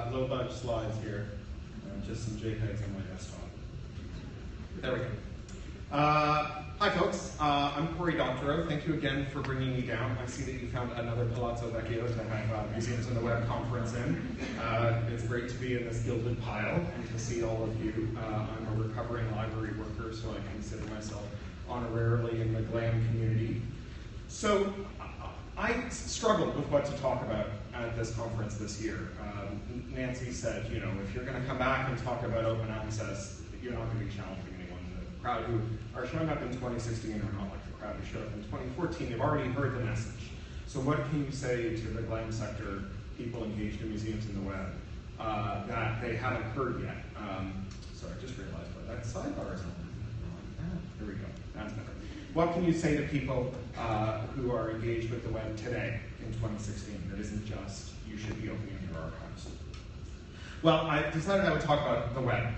Low bunch slides here, just some JPEGs on my desktop. There we go. Hi folks, I'm Cory Doctorow. Thank you again for bringing me down. I see that you found another Palazzo Vecchio to have Museums on the Web conference in. It's great to be in this gilded pile and to see all of you. I'm a recovering library worker, so I consider myself honorarily in the GLAM community. So I struggled with what to talk about at this conference this year. Nancy said, you know, if you're going to come back and talk about open access, you're not going to be challenging anyone. The crowd who are showing up in 2016 are not like the crowd who showed up in 2014. They've already heard the message. So what can you say to the GLAM sector, people engaged in museums in the web, that they haven't heard yet? Sorry, I just realized what that sidebar is on. Here we go. That's better. What can you say to people who are engaged with the web today in 2016 that isn't just, you should be opening your archives? Well, I decided I would talk about the web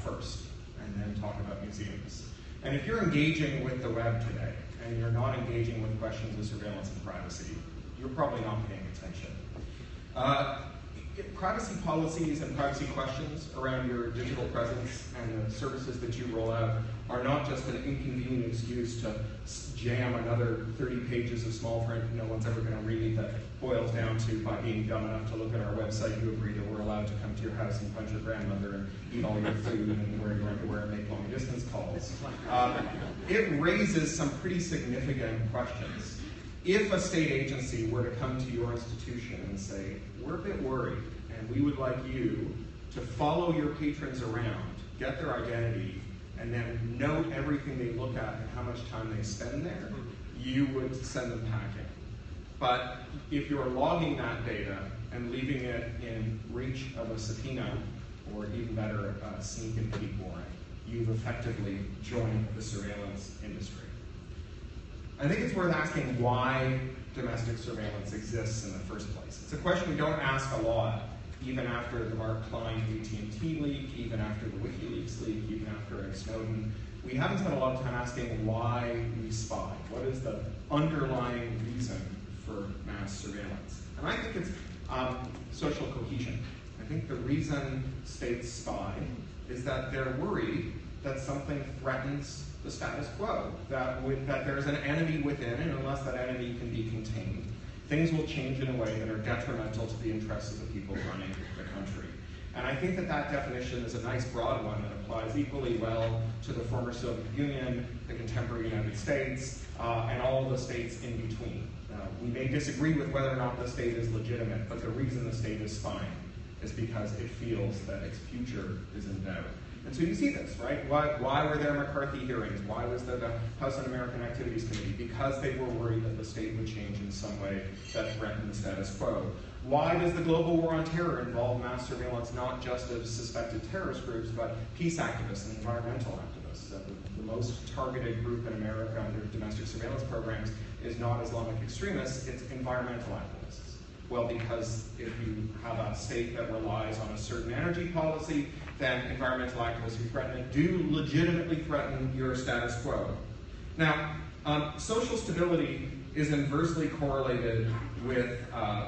first, and then talk about museums. And if you're engaging with the web today, and you're not engaging with questions of surveillance and privacy, you're probably not paying attention. Privacy policies and privacy questions around your digital presence and the services that you roll out are not just an inconvenient excuse to jam another 30 pages of small print no one's ever going to read that boils down to, by being dumb enough to look at our website, you agree that we're allowed to come to your house and punch your grandmother and eat all your food and wear your underwear and make long distance calls. It raises some pretty significant questions. If a state agency were to come to your institution and say, we're a bit worried, and we would like you to follow your patrons around, get their identity, and then note everything they look at and how much time they spend there, you would send them packing. But if you're logging that data and leaving it in reach of a subpoena, or even better, a sneak and peek warrant, you've effectively joined the surveillance industry. I think it's worth asking why domestic surveillance exists in the first place. It's a question we don't ask a lot, even after the Mark Klein AT&T leak, even after the WikiLeaks leak, even after Snowden. We haven't spent a lot of time asking why we spy. What is the underlying reason for mass surveillance? And I think it's social cohesion. I think the reason states spy is that they're worried that something threatens the status quo, that there's an enemy within, and unless that enemy can be contained, things will change in a way that are detrimental to the interests of the people running the country. And I think that that definition is a nice broad one that applies equally well to the former Soviet Union, the contemporary United States, and all the states in between. We may disagree with whether or not the state is legitimate, but the reason the state is spying is because it feels that its future is in doubt. And so you see this, right? Why were there McCarthy hearings? Why was there the House Un-American Activities Committee? Because they were worried that the state would change in some way that threatened the status quo. Why does the global war on terror involve mass surveillance not just of suspected terrorist groups, but peace activists and environmental activists? The most targeted group in America under domestic surveillance programs is not Islamic extremists, it's environmental activists. Well, because if you have a state that relies on a certain energy policy, then environmental activists who threaten it do legitimately threaten your status quo. Now, social stability is inversely correlated with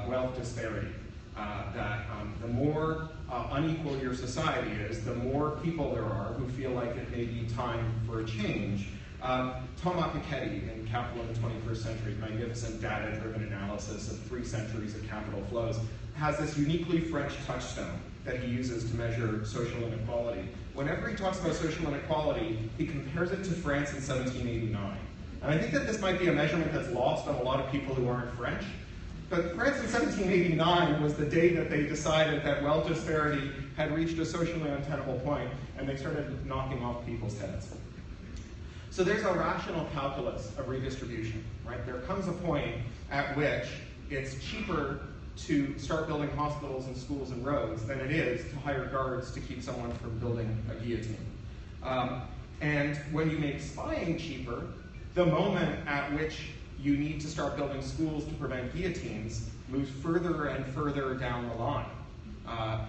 wealth disparity. The more unequal your society is, the more people there are who feel like it may be time for a change. Thomas Piketty in Capital in the 21st Century, magnificent data-driven analysis of 3 centuries of capital flows, has this uniquely French touchstone that he uses to measure social inequality. Whenever he talks about social inequality, he compares it to France in 1789. And I think that this might be a measurement that's lost on a lot of people who aren't French. But France in 1789 was the day that they decided that wealth disparity had reached a socially untenable point, and they started knocking off people's heads. So there's a rational calculus of redistribution, right? There comes a point at which it's cheaper to start building hospitals and schools and roads than it is to hire guards to keep someone from building a guillotine. And when you make spying cheaper, the moment at which you need to start building schools to prevent guillotines moves further and further down the line.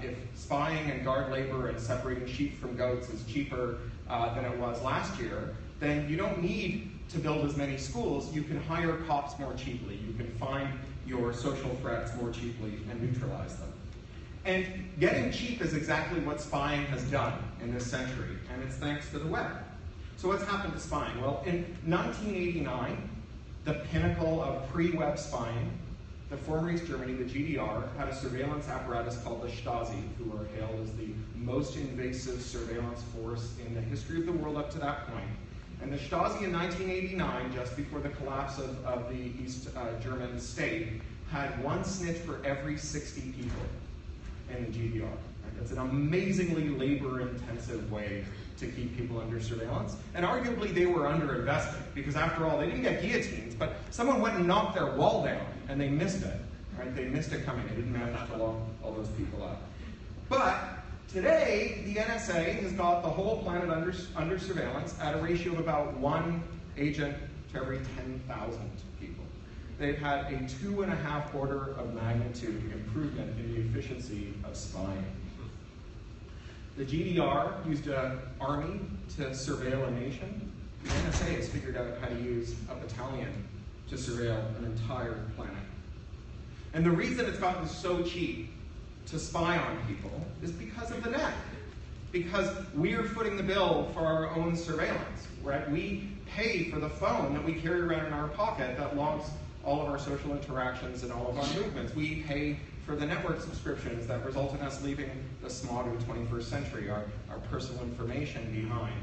If spying and guard labor and separating sheep from goats is cheaper than it was last year, then you don't need to build as many schools. You can hire cops more cheaply. You can find your social threats more cheaply and neutralize them. And getting cheap is exactly what spying has done in this century, and it's thanks to the web. So what's happened to spying? Well, in 1989, the pinnacle of pre-web spying, the former East Germany, the GDR, had a surveillance apparatus called the Stasi, who are hailed as the most invasive surveillance force in the history of the world up to that point. And the Stasi in 1989, just before the collapse of the East German state, had one snitch for every 60 people in the GDR. Right? That's an amazingly labor-intensive way to keep people under surveillance. And arguably they were underinvested, because after all, they didn't get guillotines, but someone went and knocked their wall down, and they missed it. Right? They missed it coming. They didn't manage to lock all those people up. But today, the NSA has got the whole planet under surveillance at a ratio of about 1 agent to every 10,000 people. They've had a 2.5 order of magnitude improvement in the efficiency of spying. The GDR used an army to surveil a nation. The NSA has figured out how to use a battalion to surveil an entire planet. And the reason it's gotten so cheap to spy on people is because of the net. Because we're footing the bill for our own surveillance, right? We pay for the phone that we carry around in our pocket that logs all of our social interactions and all of our movements. We pay for the network subscriptions that result in us leaving the smog of the 21st century, our personal information behind.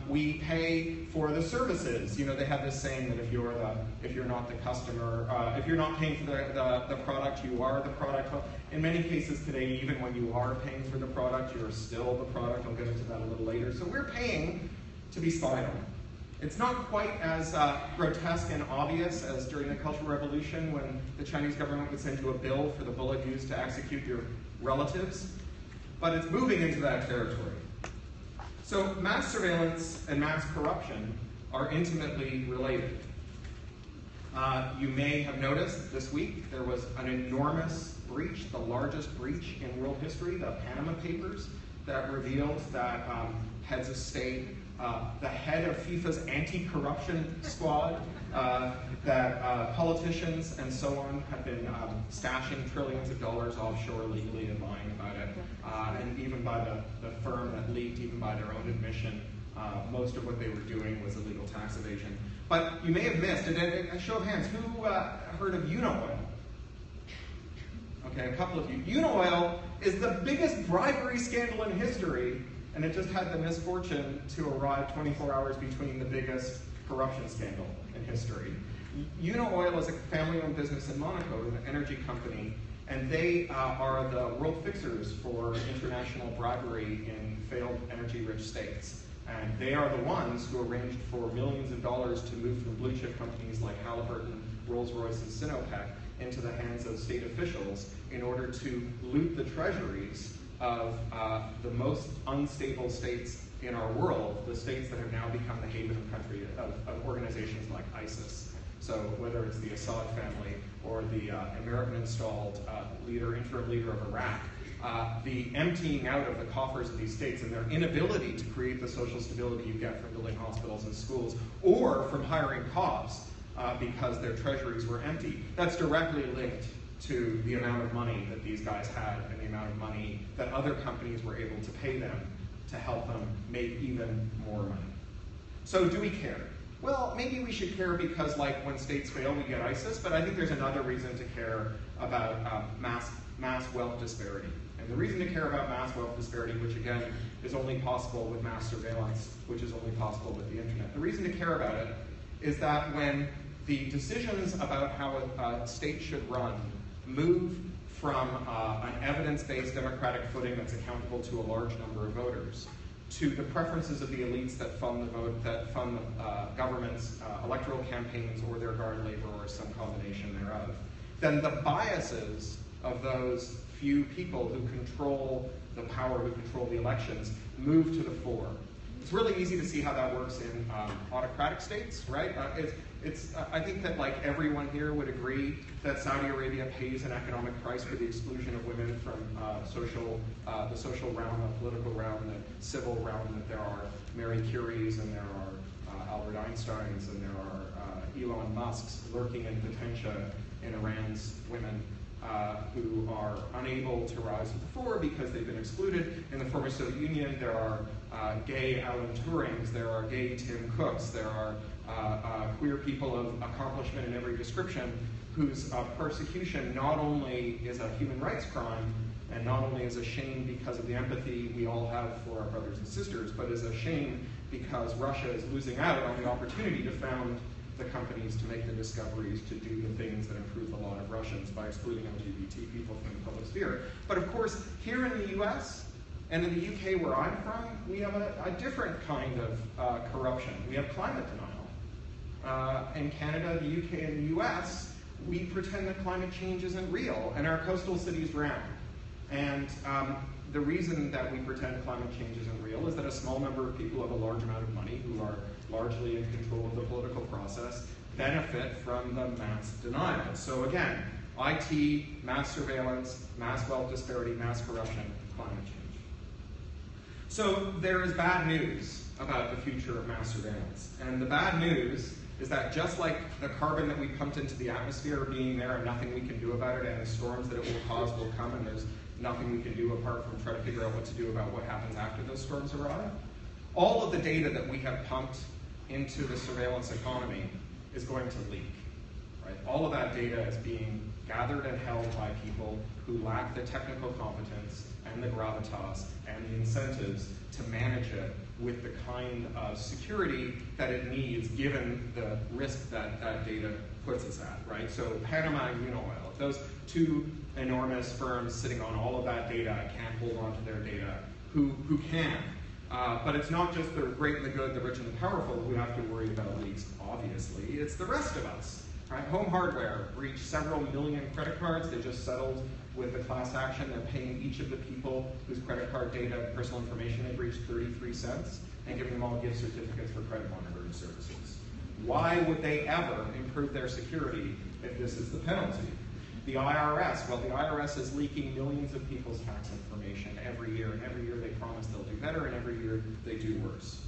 We pay for the services. You know, they have this saying that if you're not the customer, if you're not paying for the product, you are the product. In many cases today, even when you are paying for the product, you're still the product. I'll get into that a little later. So we're paying to be spied on. It's not quite as grotesque and obvious as during the Cultural Revolution when the Chinese government would send you a bill for the bullet used to execute your relatives, but it's moving into that territory. So mass surveillance and mass corruption are intimately related. You may have noticed this week there was an enormous breach, the largest breach in world history, the Panama Papers, that revealed that heads of state, the head of FIFA's anti-corruption squad, that politicians and so on have been stashing trillions of dollars offshore legally and lying about it. And even by the firm that leaked, even by their own admission, most of what they were doing was illegal tax evasion. But you may have missed, and a show of hands, who heard of Unoil? Okay, a couple of you. Unoil is the biggest bribery scandal in history, and it just had the misfortune to arrive 24 hours between the biggest corruption scandal in history. Unoil is a family-owned business in Monaco, an energy company, and they are the world fixers for international bribery in failed energy-rich states. And they are the ones who arranged for millions of dollars to move from blue-chip companies like Halliburton, Rolls-Royce, and Sinopec into the hands of state officials in order to loot the treasuries of the most unstable states in our world, the states that have now become the haven country of organizations like ISIS. So whether it's the Assad family or the American-installed interim leader of Iraq, the emptying out of the coffers of these states and their inability to create the social stability you get from building hospitals and schools, or from hiring cops because their treasuries were empty, that's directly linked to the amount of money that these guys had and the amount of money that other companies were able to pay them to help them make even more money. So do we care? Well, maybe we should care because, like, when states fail, we get ISIS, but I think there's another reason to care about mass wealth disparity. And the reason to care about mass wealth disparity, which again is only possible with mass surveillance, which is only possible with the internet. The reason to care about it is that when the decisions about how a state should run move from an evidence-based democratic footing that's accountable to a large number of voters to the preferences of the elites that fund the vote, that fund governments' electoral campaigns or their guard labor or some combination thereof, then the biases of those few people who control the power, who control the elections, move to the fore. It's really easy to see how that works in autocratic states, right? I think that, like, everyone here would agree that Saudi Arabia pays an economic price for the exclusion of women from the social realm, the political realm, the civil realm, that there are Mary Curies and there are Albert Einsteins and there are Elon Musks lurking in potentia in Iran's women. who are unable to rise to the fore because they've been excluded. In the former Soviet Union, there are gay Alan Turings, there are gay Tim Cooks, there are queer people of accomplishment in every description whose persecution not only is a human rights crime, and not only is a shame because of the empathy we all have for our brothers and sisters, but is a shame because Russia is losing out on the opportunity to found the companies to make the discoveries, to do the things that improve the lot of Russians by excluding LGBT people from the public sphere. But of course, here in the US and in the UK where I'm from, we have a different kind of corruption. We have climate denial. In Canada, the UK, and the US, we pretend that climate change isn't real, and our coastal cities drown. And the reason that we pretend climate change isn't real is that a small number of people have a large amount of money who are largely in control of the political process benefit from the mass denial. So again, IT, mass surveillance, mass wealth disparity, mass corruption, climate change. So there is bad news about the future of mass surveillance. And the bad news is that just like the carbon that we pumped into the atmosphere being there and nothing we can do about it, and the storms that it will cause will come, and there's nothing we can do apart from try to figure out what to do about what happens after those storms arrive. All of the data that we have pumped into the surveillance economy is going to leak. Right? All of that data is being gathered and held by people who lack the technical competence and the gravitas and the incentives to manage it with the kind of security that it needs given the risk that that data puts us at, right? So Panama and Unoil, those two enormous firms sitting on all of that data can't hold on to their data, who can. But it's not just the great and the good, the rich and the powerful who have to worry about leaks, obviously. It's the rest of us. Right? Home Hardware breached several million credit cards. They just settled with the class action. They're paying each of the people whose credit card data and personal information they breached 33 cents and giving them all gift certificates for credit monitoring services. Why would they ever improve their security if this is the penalty? The IRS, well, the IRS is leaking millions of people's tax information every year, and every year they promise they'll do better, and every year they do worse.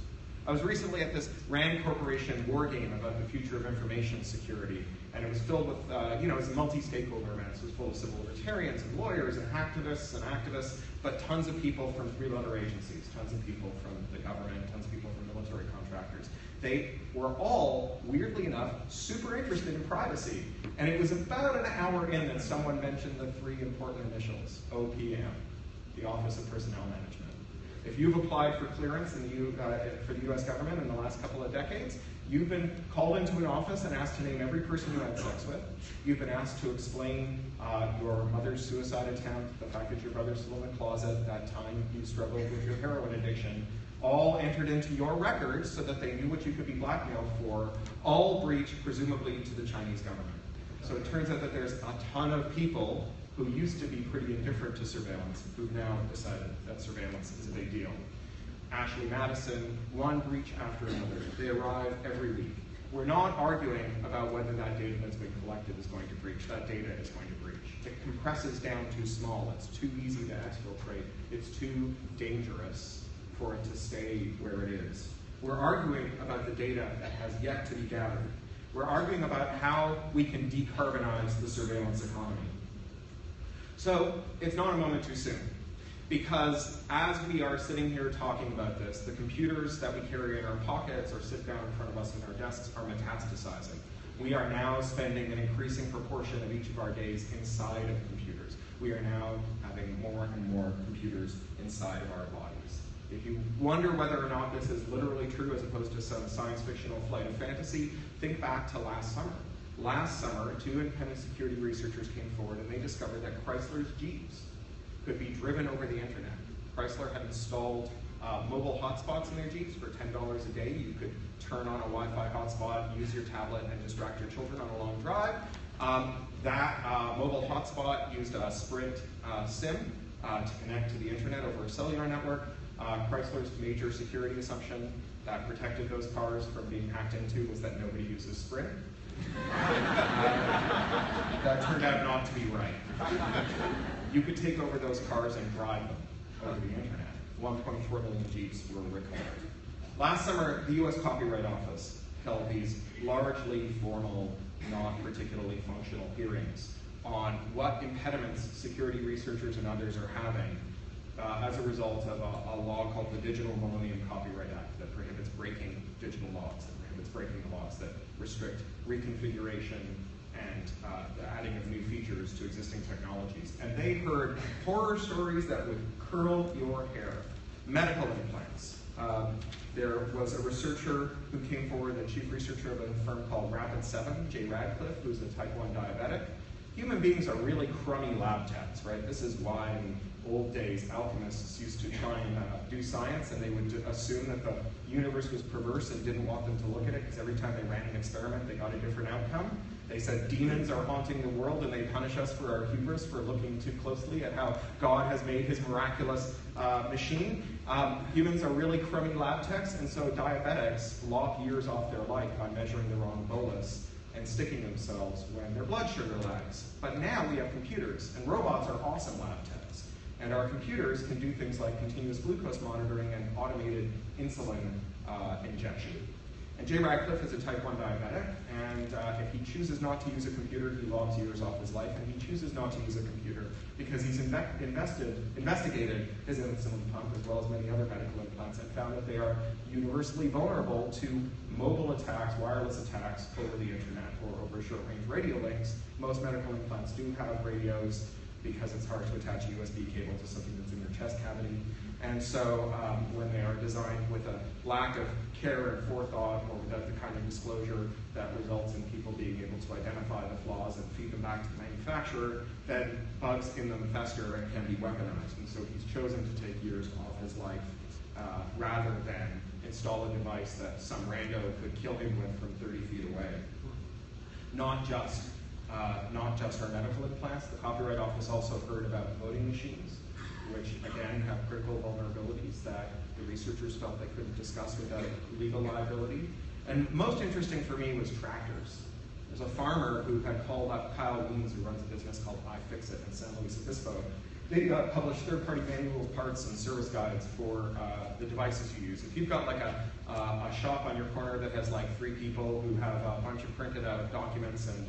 I was recently at this Rand Corporation war game about the future of information security, and it was filled with, it was a multi-stakeholder event. It was full of civil libertarians and lawyers and activists, but tons of people from 3 other agencies, tons of people from the government, tons of people from military contractors. They were all, weirdly enough, super interested in privacy. And it was about an hour in that someone mentioned the 3 important initials, OPM, the Office of Personnel Management. If you've applied for clearance for the US government in the last couple of decades, you've been called into an office and asked to name every person you had sex with. You've been asked to explain your mother's suicide attempt, the fact that your brother's still in the closet, that time you struggled with your heroin addiction, all entered into your records so that they knew what you could be blackmailed for, all breached presumably to the Chinese government. So it turns out that there's a ton of people who used to be pretty indifferent to surveillance, who've now decided that surveillance is a big deal. Ashley Madison, one breach after another. They arrive every week. We're not arguing about whether that data that's been collected is going to breach. That data is going to breach. It compresses down too small. It's too easy to exfiltrate. It's too dangerous for it to stay where it is. We're arguing about the data that has yet to be gathered. We're arguing about how we can decarbonize the surveillance economy. So it's not a moment too soon, because as we are sitting here talking about this, the computers that we carry in our pockets or sit down in front of us in our desks are metastasizing. We are now spending an increasing proportion of each of our days inside of computers. We are now having more and more computers inside of our bodies. If you wonder whether or not this is literally true as opposed to some science fictional flight of fantasy, think back to last summer. Last summer, 2 independent security researchers came forward and they discovered that Chrysler's Jeeps could be driven over the internet. Chrysler had installed mobile hotspots in their Jeeps for $10 a day. You could turn on a Wi-Fi hotspot, use your tablet, and distract your children on a long drive. That mobile hotspot used a Sprint SIM to connect to the internet over a cellular network. Chrysler's major security assumption that protected those cars from being hacked into was that nobody uses Sprint. That turned out not to be right. You could take over those cars and drive them over the internet. 1.4 million Jeeps were recalled. Last summer, the US Copyright Office held these largely formal, not particularly functional hearings on what impediments security researchers and others are having as a result of a law called the Digital Millennium Copyright Act that prohibits breaking digital laws, that prohibits breaking the laws that restrict reconfiguration and the adding of new features to existing technologies. And they heard horror stories that would curl your hair. Medical implants. There was a researcher who came forward, the chief researcher of a firm called Rapid7, Jay Radcliffe, who's a type 1 diabetic. Human beings are really crummy lab techs, right? This is why in old days alchemists used to try and do science, and they would assume that the universe was perverse and didn't want them to look at it, because every time they ran an experiment, they got a different outcome. They said demons are haunting the world, and they punish us for our hubris for looking too closely at how God has made his miraculous machine. Humans are really crummy lab techs, and so diabetics lop years off their life by measuring the wrong bolus and sticking themselves when their blood sugar lags. But now we have computers, and robots are awesome lab techs. And our computers can do things like continuous glucose monitoring and automated insulin injection. And Jay Radcliffe is a type 1 diabetic, and if he chooses not to use a computer, he logs years off his life, and he chooses not to use a computer because he's investigated his insulin pump as well as many other medical implants and found that they are universally vulnerable to mobile attacks, wireless attacks over the internet or over short-range radio links. Most medical implants do have radios because it's hard to attach a USB cable to something that's in your chest cavity. And so when they are designed with a lack of care and forethought or without the kind of disclosure that results in people being able to identify the flaws and feed them back to the manufacturer, then bugs in them fester and can be weaponized. And so he's chosen to take years off his life rather than install a device that some rando could kill him with from 30 feet away. Not just our medical implants. The Copyright Office also heard about voting machines, which again have critical vulnerabilities that the researchers felt they couldn't discuss without legal liability. And most interesting for me was tractors. There's a farmer who had called up Kyle Weens, who runs a business called iFixit in San Luis Obispo. They publish third-party manual parts and service guides for the devices you use. If you've got like a shop on your corner that has like 3 people who have a bunch of printed out documents and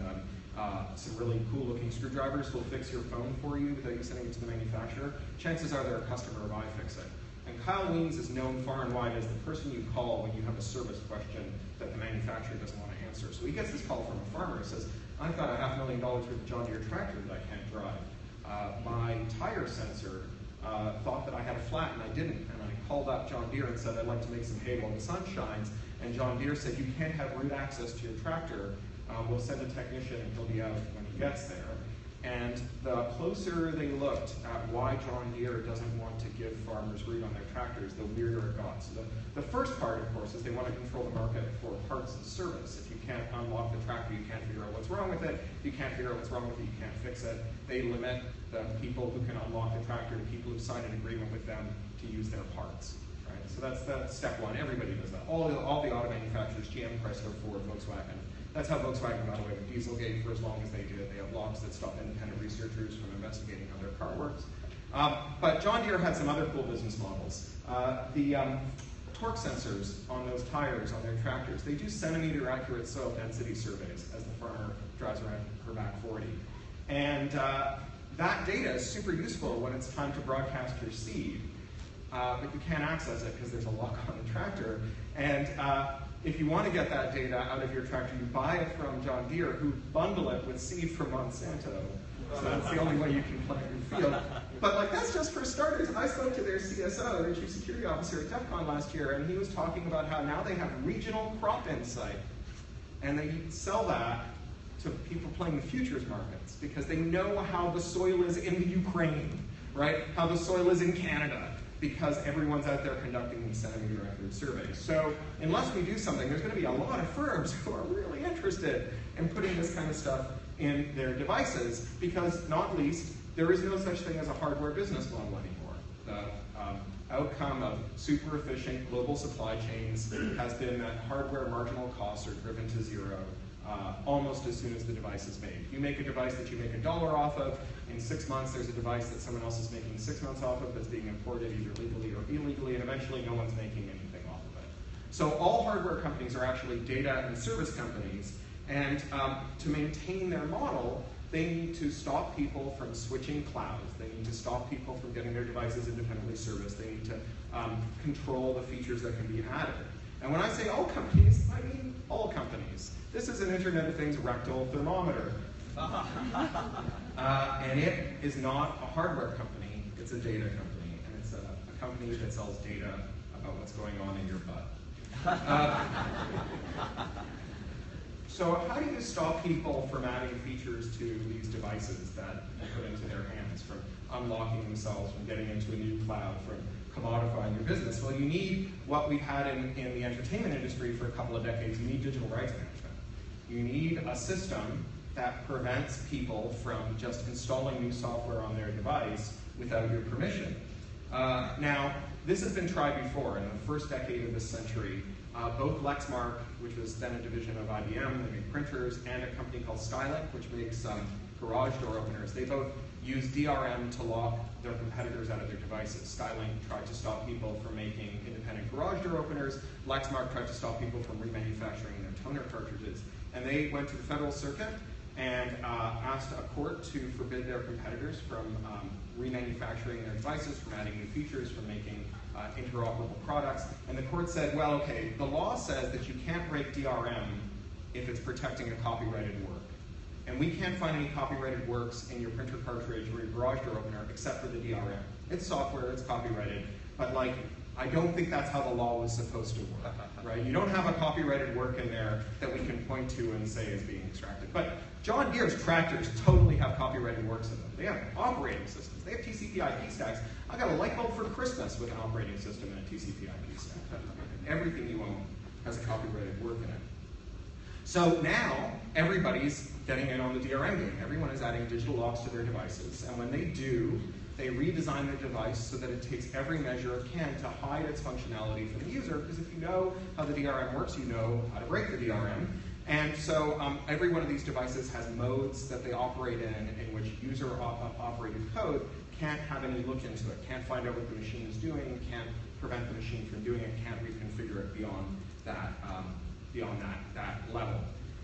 some really cool-looking screwdrivers who'll fix your phone for you without you sending it to the manufacturer, chances are they're a customer of iFixit. And Kyle Weens is known far and wide as the person you call when you have a service question that the manufacturer doesn't want to answer. So he gets this call from a farmer who says, I've got a $500,000 worth of John Deere tractor that I can't drive. My tire sensor thought that I had a flat and I didn't. And I called up John Deere and said, I'd like to make some hay while the sun shines. And John Deere said, you can't have root access to your tractor. We'll send a technician and he'll be out when he gets there. And the closer they looked at why John Deere doesn't want to give farmers root on their tractors, the weirder it got. So the first part, of course, is they want to control the market for parts and service. If you can't unlock the tractor, you can't figure out what's wrong with it. If you can't figure out what's wrong with it, you can't fix it. They limit the people who can unlock the tractor to people who sign an agreement with them to use their parts. Right? So that's step one. Everybody does that. All the auto manufacturers, GM, Chrysler, Ford, Volkswagen. That's how Volkswagen got away with Dieselgate for as long as they did. They have laws that stop independent researchers from investigating how their car works. But John Deere had some other cool business models. The torque sensors on those tires on their tractors, they do centimeter accurate soil density surveys as the farmer drives around her back 40. And that data is super useful when it's time to broadcast your seed. But you can't access it because there's a lock on the tractor. And if you want to get that data out of your tractor, you buy it from John Deere, who bundle it with seed from Monsanto. So that's the only way you can plant your field. But like that's just for starters. I spoke to their CSO, their chief security officer at TechCon last year, and he was talking about how now they have regional crop insight. And they sell that to people playing the futures markets because they know how the soil is in the Ukraine, right? How the soil is in Canada, because everyone's out there conducting these centimeter accurate surveys. So unless we do something, there's going to be a lot of firms who are really interested in putting this kind of stuff in their devices because, not least, there is no such thing as a hardware business model anymore. The outcome of super efficient global supply chains has been that hardware marginal costs are driven to zero almost as soon as the device is made. You make a device that you make $1 off of, in 6 months there's a device that someone else is making 6 months off of that's being imported either legally or illegally, and eventually no one's making anything off of it. So all hardware companies are actually data and service companies, and to maintain their model, They need to stop people from switching clouds. They need to stop people from getting their devices independently serviced. They need to control the features that can be added. And when I say all companies, I mean all companies. This is an Internet of Things rectal thermometer. And it is not a hardware company, it's a data company. And it's a company that sells data about what's going on in your butt. So how do you stop people from adding features to these devices that you put into their hands, from unlocking themselves, from getting into a new cloud, from commodifying your business? Well, you need what we've had in the entertainment industry for a couple of decades. You need digital rights management. You need a system that prevents people from just installing new software on their device without your permission. Now, this has been tried before. In the first decade of this century, both Lexmark, which was then a division of IBM, they made printers, and a company called Skylink, which makes garage door openers, they both used DRM to lock their competitors out of their devices. Skylink tried to stop people from making independent garage door openers. Lexmark tried to stop people from remanufacturing their toner cartridges. And they went to the federal circuit and asked a court to forbid their competitors from remanufacturing their devices, from adding new features, from making interoperable products. And the court said, well, okay, the law says that you can't break DRM if it's protecting a copyrighted work. And we can't find any copyrighted works in your printer cartridge or your garage door opener except for the DRM. It's software, it's copyrighted, but like, I don't think that's how the law was supposed to work, right? You don't have a copyrighted work in there that we can point to and say is being extracted. But John Deere's tractors totally have copyrighted works in them. They have operating systems. They have TCP/IP stacks. I got a light bulb for Christmas with an operating system and a TCP/IP stack. Everything you own has a copyrighted work in it. So now everybody's getting in on the DRM game. Everyone is adding digital locks to their devices, and when they do, they redesign their device so that it takes every measure it can to hide its functionality from the user, because if you know how the DRM works, you know how to break the DRM. And so every one of these devices has modes that they operate in which user-operated code can't have any look into it, can't find out what the machine is doing, can't prevent the machine from doing it, can't reconfigure it beyond that level.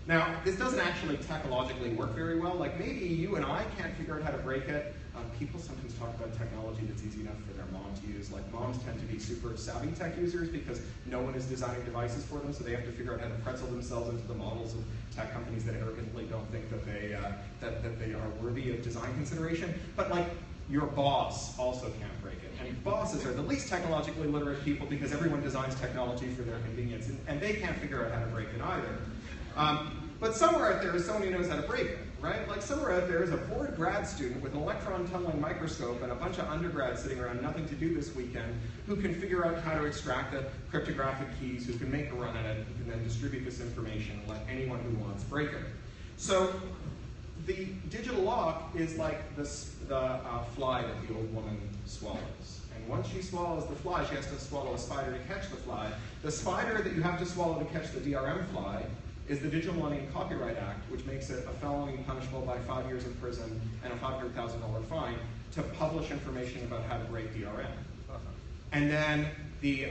Now, this doesn't actually technologically work very well. Like maybe you and I can't figure out how to break it. People sometimes talk about technology that's easy enough for their mom to use. Like moms tend to be super savvy tech users because no one is designing devices for them, so they have to figure out how to pretzel themselves into the models of tech companies that arrogantly don't think that they are worthy of design consideration. But like your boss also can't break it. And bosses are the least technologically literate people because everyone designs technology for their convenience, and they can't figure out how to break it either. But somewhere out there is someone who knows how to break it, right? Like somewhere out there is a bored grad student with an electron tunneling microscope and a bunch of undergrads sitting around nothing to do this weekend who can figure out how to extract the cryptographic keys, who can make a run at it, who can then distribute this information and let anyone who wants break it. So the digital lock is like the fly that the old woman swallows. And once she swallows the fly, she has to swallow a spider to catch the fly. The spider that you have to swallow to catch the DRM fly is the Digital Millennium Copyright Act, which makes it a felony punishable by 5 years in prison and a $500,000 fine to publish information about how to break DRM. And then the,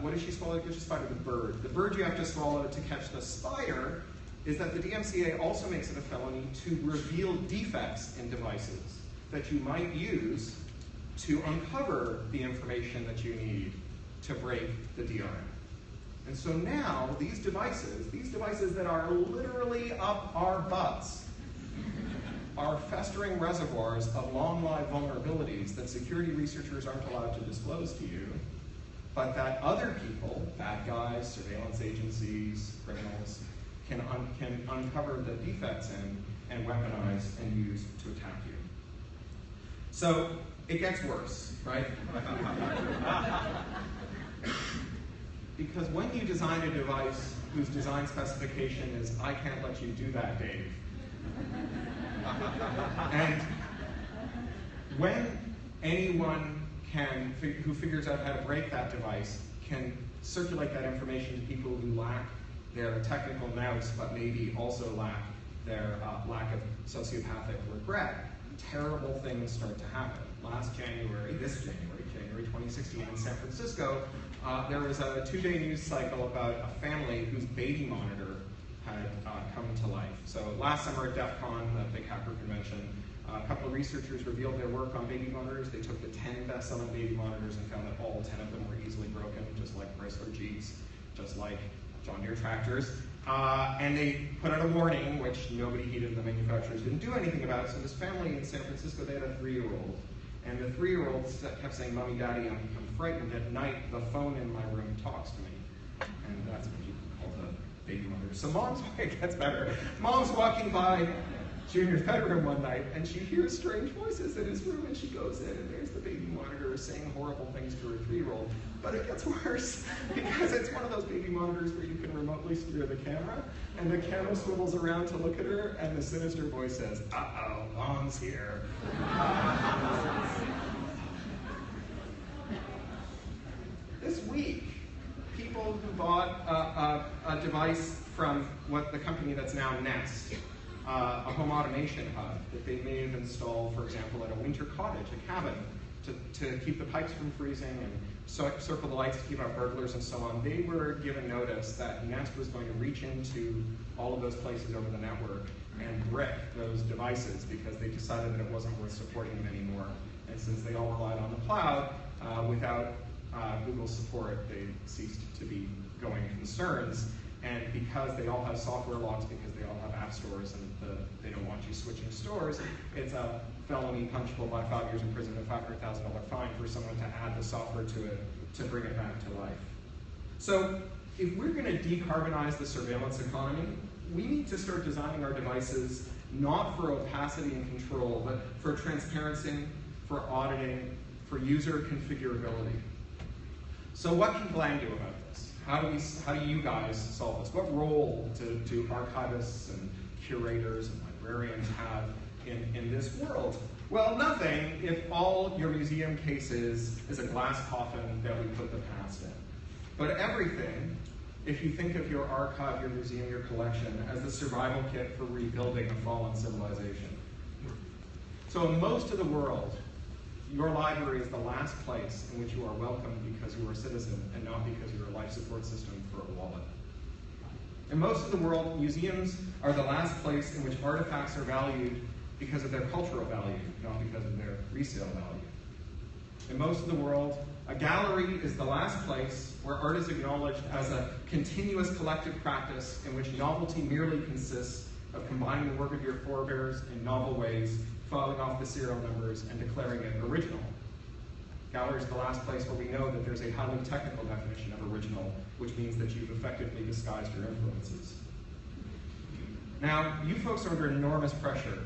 what does she swallow to catch the spider? The bird. The bird you have to swallow to catch the spider is that the DMCA also makes it a felony to reveal defects in devices that you might use to uncover the information that you need to break the DRM. And so now, these devices that are literally up our butts, are festering reservoirs of long-lived vulnerabilities that security researchers aren't allowed to disclose to you, but that other people, bad guys, surveillance agencies, criminals, can uncover the defects in and weaponize and use to attack you. So, it gets worse, right? Because when you design a device whose design specification is, I can't let you do that, Dave. And when anyone who figures out how to break that device can circulate that information to people who lack their technical nous, but maybe also lack their lack of sociopathic regret, terrible things start to happen. This January 2016 in San Francisco, there was a 2-day news cycle about a family whose baby monitor had come to life. So last summer at DEF CON, the big hacker convention, a couple of researchers revealed their work on baby monitors. They took the 10 best-selling baby monitors and found that all 10 of them were easily broken, just like Chrysler Jeeps, just like John Deere tractors. And they put out a warning, which nobody heeded. The manufacturers didn't do anything about it. So this family in San Francisco, they had a 3-year-old. And the 3-year-old kept saying, "Mommy, Daddy, I'm frightened. At night, the phone in my room talks to me." And that's what you call the baby monitor. So it gets better. Mom's walking by Junior's bedroom one night, and she hears strange voices in his room, and she goes in, and there's the baby monitor saying horrible things to her 3-year-old. But it gets worse, because it's one of those baby monitors where you can remotely steer the camera, and the camera swivels around to look at her, and the sinister voice says, "Uh-oh, Mom's here." This week, people who bought a device from the company that's now Nest, a home automation hub that they may have installed, for example, at a winter cottage, a cabin, to keep the pipes from freezing and circle the lights to keep out burglars and so on. They were given notice that Nest was going to reach into all of those places over the network and brick those devices because they decided that it wasn't worth supporting them anymore. And since they all relied on the cloud, without Google support, they ceased to be going concerns. And because they all have software logs, because they all have app stores, and they don't want you switching stores, it's a felony punishable by 5 years in prison and $500,000 fine for someone to add the software to it to bring it back to life. So if we're going to decarbonize the surveillance economy, we need to start designing our devices not for opacity and control, but for transparency, for auditing, for user configurability. So what can GLAM do about this? How do you guys solve this? What role do archivists and curators and librarians have in this world? Well, nothing if all your museum case is a glass coffin that we put the past in. But everything, if you think of your archive, your museum, your collection, as the survival kit for rebuilding a fallen civilization. So in most of the world, your library is the last place in which you are welcome because you are a citizen and not because you're a life support system for a wallet. In most of the world, museums are the last place in which artifacts are valued because of their cultural value, not because of their resale value. In most of the world, a gallery is the last place where art is acknowledged as a continuous collective practice in which novelty merely consists of combining the work of your forebears in novel ways, filing off the serial numbers, and declaring it original. Gallery is the last place where we know that there's a highly technical definition of original, which means that you've effectively disguised your influences. Now, you folks are under enormous pressure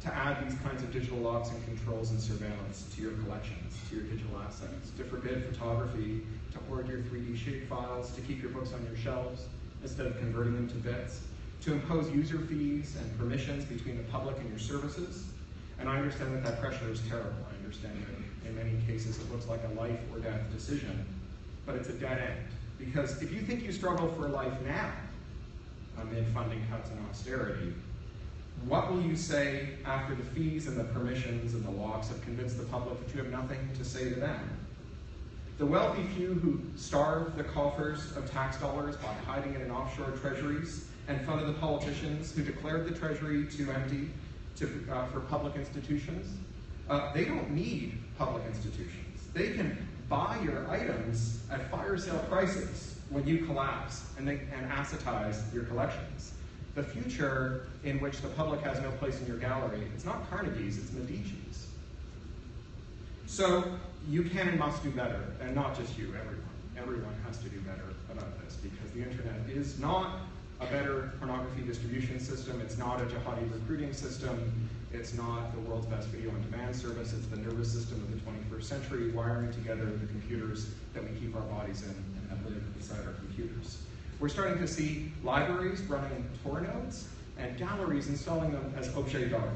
to add these kinds of digital locks and controls and surveillance to your collections, to your digital assets, to forbid photography, to hoard your 3D shape files, to keep your books on your shelves instead of converting them to bits, to impose user fees and permissions between the public and your services. And I understand that that pressure is terrible. I understand that in many cases it looks like a life or death decision, but it's a dead end. Because if you think you struggle for life now, amid funding cuts and austerity, what will you say after the fees and the permissions and the locks have convinced the public that you have nothing to say to them? The wealthy few who starved the coffers of tax dollars by hiding it in offshore treasuries and funded the politicians who declared the treasury too empty for public institutions, they don't need public institutions. They can buy your items at fire sale prices when you collapse and assetize your collections. The future in which the public has no place in your gallery, it's not Carnegie's, it's Medici's. So you can and must do better, and not just you, everyone. Everyone has to do better about this, because the internet is not a better pornography distribution system, it's not a jihadi recruiting system, it's not the world's best video on demand service, it's the nervous system of the 21st century, wiring together the computers that we keep our bodies in and that live inside our computers. We're starting to see libraries running Tor nodes and galleries installing them as objet d'art.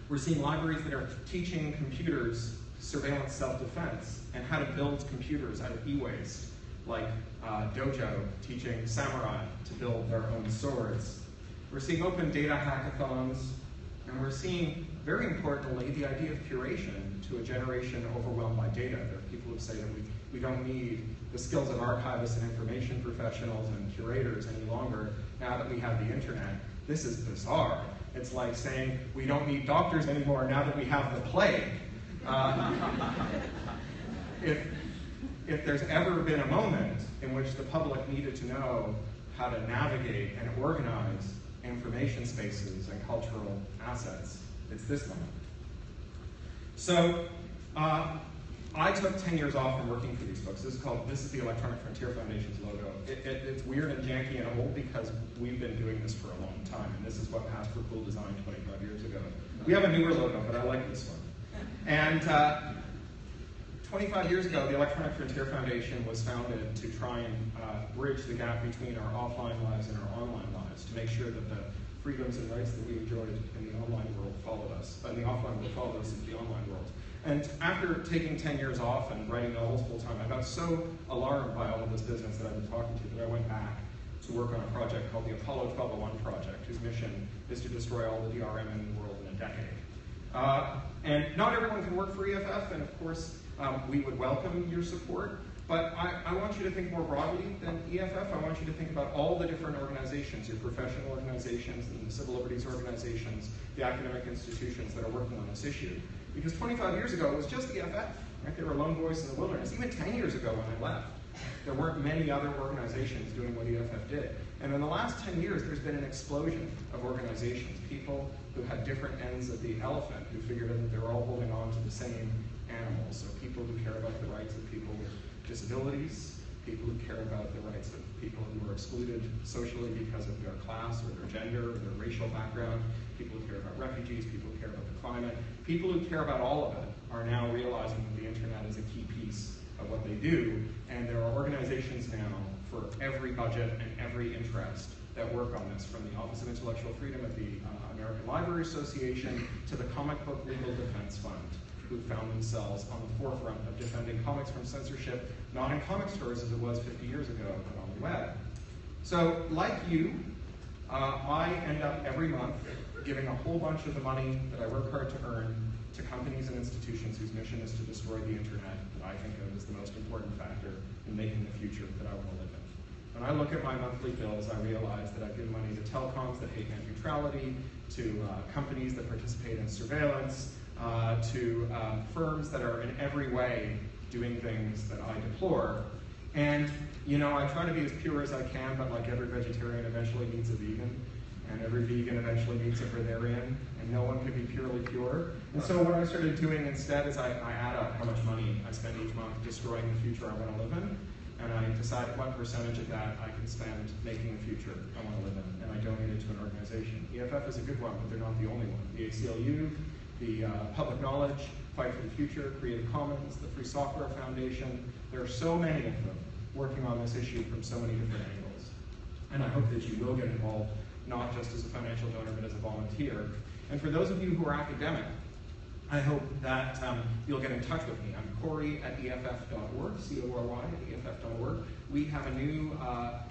We're seeing libraries that are teaching computers surveillance self-defense and how to build computers out of e-waste, like Dojo teaching samurai to build their own swords. We're seeing open data hackathons, and we're seeing very importantly, the idea of curation to a generation overwhelmed by data. There are people who say that we don't need the skills of archivists and information professionals and curators any longer now that we have the internet. This is bizarre. It's like saying we don't need doctors anymore now that we have the plague. If there's ever been a moment in which the public needed to know how to navigate and organize information spaces and cultural assets, it's this moment. So I took 10 years off from working for these folks. This is the Electronic Frontier Foundation's logo. It's weird and janky and old because we've been doing this for a long time, and this is what passed for cool design 25 years ago. We have a newer logo, but I like this one. And 25 years ago, the Electronic Frontier Foundation was founded to try and bridge the gap between our offline lives and our online lives, to make sure that the freedoms and rights that we enjoyed in the online world followed us, and the offline world followed us into the online world. And after taking 10 years off and writing novels full time, I got so alarmed by all of this business that I've been talking to that I went back to work on a project called the Apollo 1201 project, whose mission is to destroy all the DRM in the world in a decade. And not everyone can work for EFF, and of course, we would welcome your support, but I want you to think more broadly than EFF. I want you to think about all the different organizations, your professional organizations, and the civil liberties organizations, the academic institutions that are working on this issue. Because 25 years ago, it was just EFF, right? They were a lone voice in the wilderness. Even 10 years ago when I left, there weren't many other organizations doing what EFF did. And in the last 10 years, there's been an explosion of organizations, people who had different ends of the elephant, who figured out that they were all holding on to the same animals. So people who care about the rights of people with disabilities, people who care about the rights of people who are excluded socially because of their class or their gender or their racial background, people who care about refugees, people who care about the climate, people who care about all of it are now realizing that the internet is a key piece of what they do, and there are organizations now for every budget and every interest that work on this, from the Office of Intellectual Freedom at the American Library Association to the Comic Book Legal Defense Fund, who found themselves on the forefront of defending comics from censorship, not in comic stores as it was 50 years ago, but on the web. So, like you, I end up every month giving a whole bunch of the money that I work hard to earn to companies and institutions whose mission is to destroy the internet, that I think of as the most important factor in making the future that I want to live in. When I look at my monthly bills, I realize that I give money to telecoms that hate net neutrality, to companies that participate in surveillance, to firms that are in every way doing things that I deplore. And, you know, I try to be as pure as I can, but like every vegetarian eventually needs a vegan, and every vegan eventually needs a breatharian, and no one can be purely pure. And so what I started doing instead is I add up how much money I spend each month destroying the future I want to live in, and I decide what percentage of that I can spend making the future I want to live in, and I donate it to an organization. EFF is a good one, but they're not the only one. The ACLU, the Public Knowledge, Fight for the Future, Creative Commons, the Free Software Foundation. There are so many of them working on this issue from so many different angles. And I hope that you will get involved, not just as a financial donor, but as a volunteer. And for those of you who are academic, I hope that you'll get in touch with me. I'm Cory at EFF.org, C-O-R-Y at EFF.org. We have a new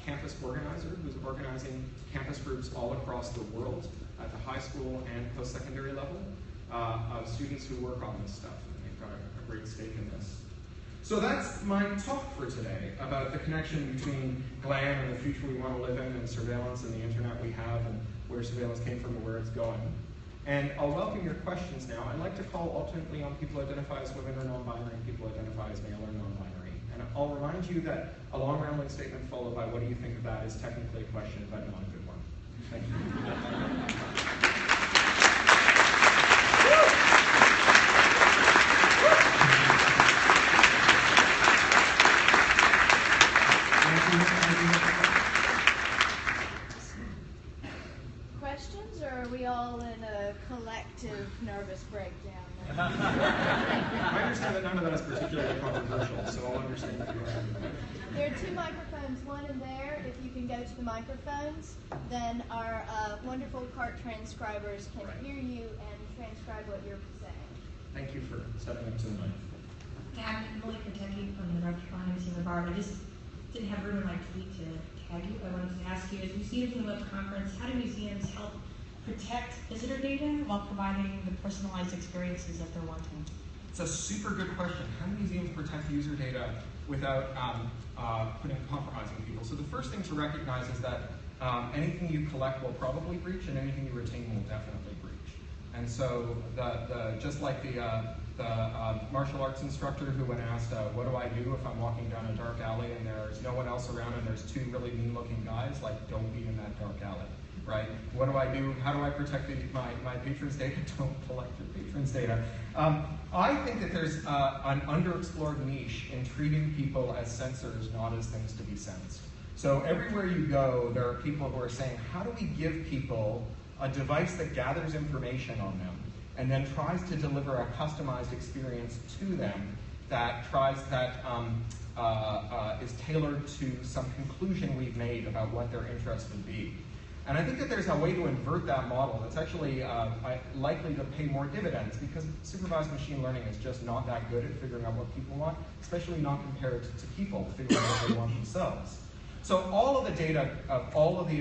campus organizer who's organizing campus groups all across the world at the high school and post-secondary level of students who work on this stuff. And they've got a great stake in this. So that's my talk for today about the connection between GLAM and the future we want to live in, and surveillance and the internet we have, and where surveillance came from and where it's going. And I'll welcome your questions now. I'd like to call alternately on people who identify as women or non-binary, and people who identify as male or non-binary. And I'll remind you that a long rambling statement followed by what do you think of that is technically a question, but not a good one. Thank you. Questions, or are we all in a collective nervous breakdown? I understand that none of that is particularly controversial, so I'll understand if you are. There are two microphones, one in there. If you can go to the microphones, then our wonderful CART transcribers can hear you and transcribe what you're saying. Thank you for stepping up to the mic. I'm Emily Kentucky from the Rapture Museum of Art. I just didn't have room in my tweet to tag you. I wanted to ask you, as we see it in the web conference, how do museums help protect visitor data while providing the personalized experiences that they're wanting? It's a super good question. How do museums protect user data without compromising people? So the first thing to recognize is that anything you collect will probably breach, and anything you retain will definitely breach. And so just like the martial arts instructor who, when asked, what do I do if I'm walking down a dark alley and there's no one else around and there's two really mean-looking guys, like, don't be in that dark alley, right? What do I do? How do I protect my patrons' data? Don't collect your patrons' data. I think that there's an underexplored niche in treating people as sensors, not as things to be sensed. So everywhere you go, there are people who are saying, how do we give people a device that gathers information on them and then tries to deliver a customized experience to them that is tailored to some conclusion we've made about what their interest would be. And I think that there's a way to invert that model that's actually likely to pay more dividends, because supervised machine learning is just not that good at figuring out what people want, especially not compared to people figuring out what they want themselves. So all of the data of all the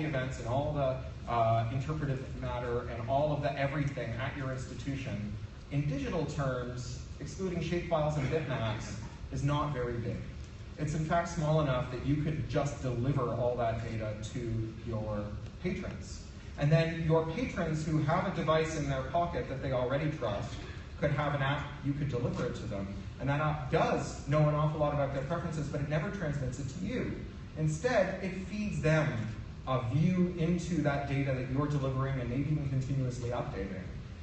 events and all the interpretive matter and all of the everything at your institution, in digital terms, excluding shapefiles and bitmaps, is not very big. It's in fact small enough that you could just deliver all that data to your patrons. And then your patrons who have a device in their pocket that they already trust could have an app, you could deliver it to them. And that app does know an awful lot about their preferences, but it never transmits it to you. Instead, it feeds them a view into that data that you're delivering and maybe even continuously updating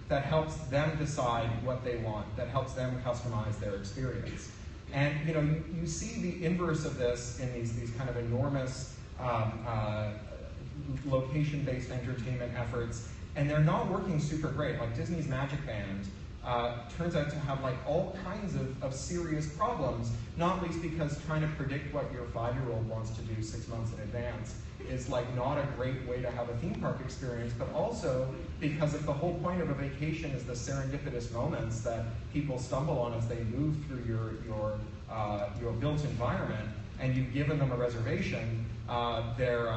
that helps them decide what they want, that helps them customize their experience. And you see the inverse of this in these kind of enormous location-based entertainment efforts, and they're not working super great. Like Disney's Magic Band turns out to have like all kinds of serious problems, not least because trying to predict what your 5-year-old wants to do 6 months in advance is like not a great way to have a theme park experience, but also because if the whole point of a vacation is the serendipitous moments that people stumble on as they move through your built environment, and you've given them a reservation, they're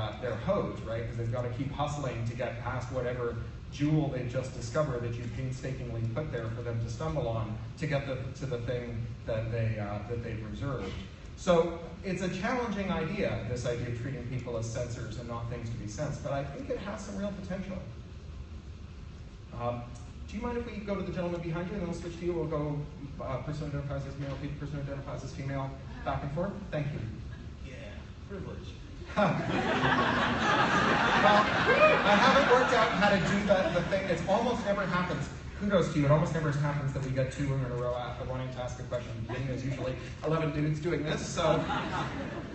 hosed, right? Because they've got to keep hustling to get past whatever jewel they've just discovered that you painstakingly put there for them to stumble on to get to the thing that they've reserved. So it's a challenging idea, this idea of treating people as sensors and not things to be sensed, but I think it has some real potential. Do you mind if we go to the gentleman behind you, and then we'll switch to you? We'll go person who identifies as male, person who identifies as female, back and forth. Thank you. Yeah, privilege. Well, I haven't worked out how to do the thing. It almost never happens. Kudos to you. It almost never happens that we get 2 women in a row after wanting to ask a question. The beginning is usually 11 dudes doing this, so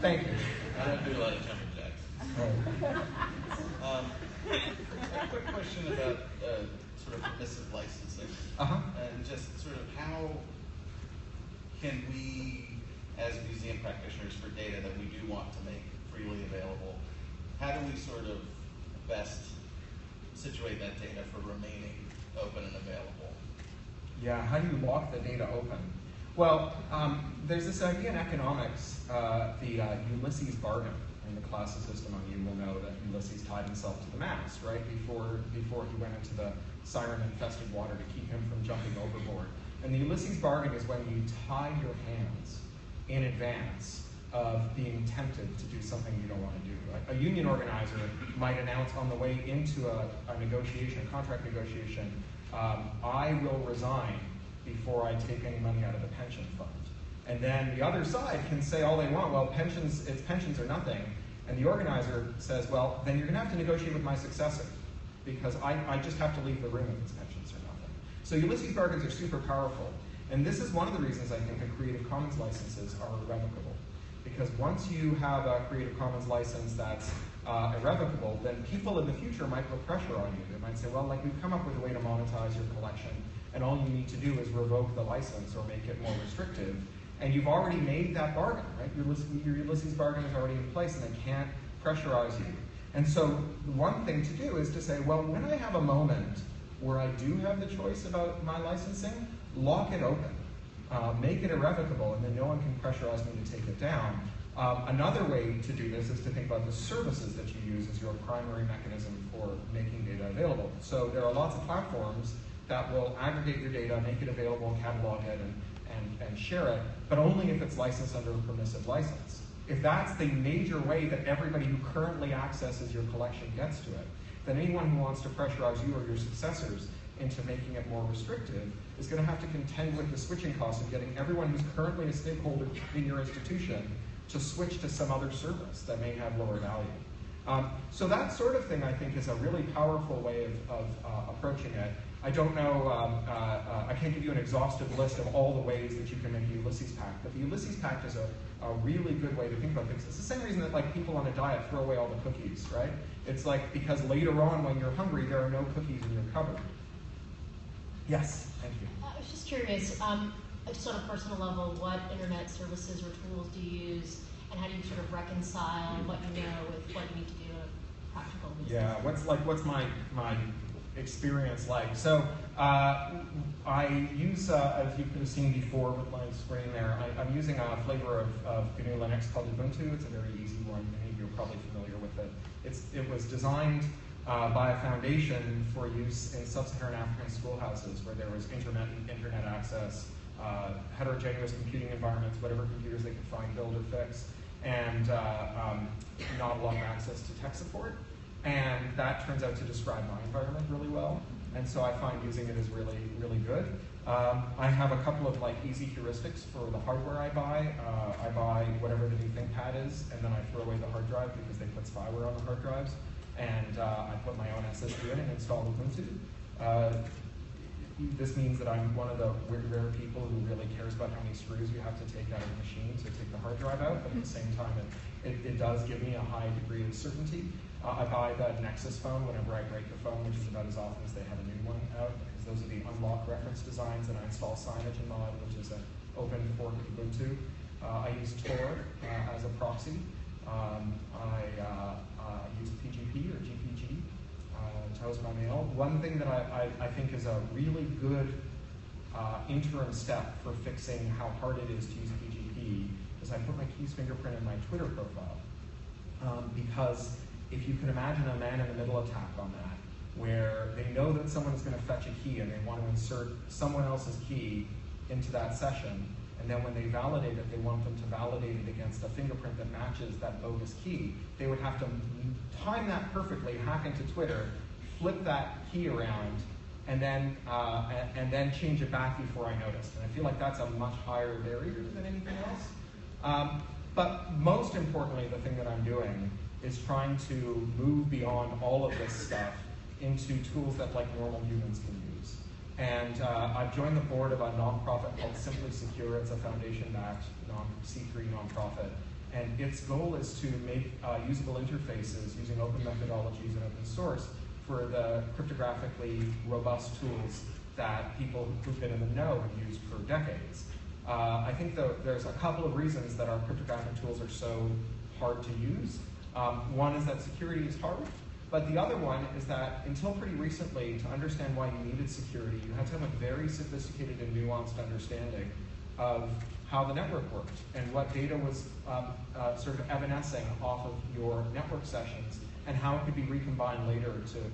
thank you. I don't do a lot of jumping jacks. A quick question about sort of permissive licensing. And just sort of how can we, as museum practitioners for data that we do want to make freely available, how do we sort of best situate that data for remaining open and available? Yeah, how do you lock the data open? Well, there's this idea in economics, the Ulysses bargain. In the classes system on you will know that Ulysses tied himself to the mast, right, before he went into the siren-infested water to keep him from jumping overboard. And the Ulysses bargain is when you tie your hands in advance of being tempted to do something you don't want to do. A union organizer might announce on the way into a negotiation, a contract negotiation, I will resign before I take any money out of the pension fund. And then the other side can say all they want, well, pensions are nothing. And the organizer says, well, then you're going to have to negotiate with my successor, because I just have to leave the room if these pensions are nothing. So Ulysses bargains are super powerful. And this is one of the reasons I think that Creative Commons licenses are irrevocable. Because once you have a Creative Commons license that's irrevocable, then people in the future might put pressure on you. They might say, well, like, we've come up with a way to monetize your collection, and all you need to do is revoke the license or make it more restrictive. And you've already made that bargain, right? Your Ulysses bargain is already in place, and they can't pressurize you. And so one thing to do is to say, well, when I have a moment where I do have the choice about my licensing, lock it open. Make it irrevocable, and then no one can pressurize me to take it down. Another way to do this is to think about the services that you use as your primary mechanism for making data available. So there are lots of platforms that will aggregate your data, make it available, catalog it, and share it, but only if it's licensed under a permissive license. If that's the major way that everybody who currently accesses your collection gets to it, then anyone who wants to pressurize you or your successors into making it more restrictive is going to have to contend with the switching costs of getting everyone who's currently a stakeholder in your institution to switch to some other service that may have lower value. So that sort of thing, I think, is a really powerful way of approaching it. I don't know, I can't give you an exhaustive list of all the ways that you can make a Ulysses Pact, but the Ulysses Pact is a really good way to think about things. It's the same reason that like people on a diet throw away all the cookies, right? It's like because later on when you're hungry, there are no cookies in your cupboard. Yes, thank you. I was just curious, just on a personal level, what internet services or tools do you use, and how do you sort of reconcile what you know with what you need to do on a practical basis? Yeah, what's my experience like? So I use, as you could have seen before with my screen there, I'm using a flavor of GNU Linux called Ubuntu. It's a very easy one. Many of you are probably familiar with it. It was designed by a foundation for use in sub-Saharan African schoolhouses where there was internet access, heterogeneous computing environments, whatever computers they could find, build or fix, and not a lot of access to tech support. And that turns out to describe my environment really well. And so I find using it is really, really good. I have a couple of like easy heuristics for the hardware I buy. I buy whatever the new ThinkPad is, and then I throw away the hard drive because they put spyware on the hard drives. And I put my own SSD in and install Ubuntu. This means that I'm one of the rare people who really cares about how many screws you have to take out of the machine to take the hard drive out, but at the same time, it does give me a high degree of certainty. I buy the Nexus phone whenever I break the phone, which is about as often as they have a new one out, because those are the unlock reference designs, and I install Cyanogen-Mod, which is an open fork of Ubuntu. I use Tor as a proxy. I use PGP or GPG to host my mail. One thing that I think is a really good interim step for fixing how hard it is to use PGP is I put my key's fingerprint in my Twitter profile. Because if you can imagine a man in the middle attack on that, where they know that someone's going to fetch a key and they want to insert someone else's key into that session, and then when they validate it, they want them to validate it against a fingerprint that matches that bogus key, they would have to time that perfectly, hack into Twitter, flip that key around, and then change it back before I noticed. And I feel like that's a much higher barrier than anything else. But most importantly, the thing that I'm doing is trying to move beyond all of this stuff into tools that like normal humans can use. And I've joined the board of a nonprofit called Simply Secure. It's a foundation-backed C3 nonprofit. And its goal is to make usable interfaces using open methodologies and open source for the cryptographically robust tools that people who've been in the know have used for decades. I think there's a couple of reasons that our cryptographic tools are so hard to use. One is that security is hard, but the other one is that until pretty recently, to understand why you needed security, you had to have a very sophisticated and nuanced understanding of how the network worked and what data was sort of evanescing off of your network sessions and how it could be recombined later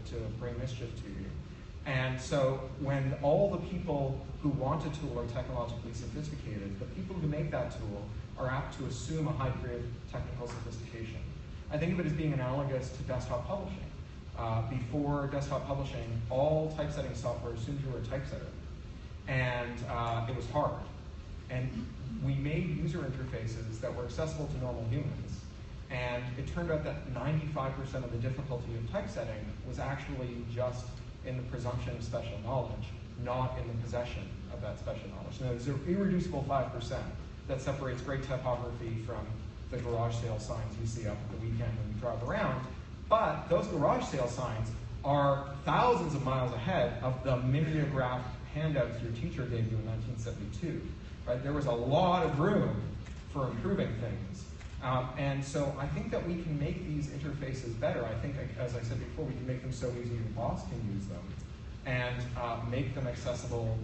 to bring mischief to you. And so when all the people who want a tool are technologically sophisticated, the people who make that tool are apt to assume a high degree of technical sophistication. I think of it as being analogous to desktop publishing. Before desktop publishing, all typesetting software assumed you were a typesetter. And it was hard. And we made user interfaces that were accessible to normal humans. And it turned out that 95% of the difficulty of typesetting was actually just in the presumption of special knowledge, not in the possession of that special knowledge. Now, there's an irreducible 5% that separates great typography from the garage sale signs you see up at the weekend when you drive around. But those garage sale signs are thousands of miles ahead of the mimeograph handouts your teacher gave you in 1972. Right? There was a lot of room for improving things. And so I think that we can make these interfaces better. I think, as I said before, we can make them so easy your boss can use them and make them accessible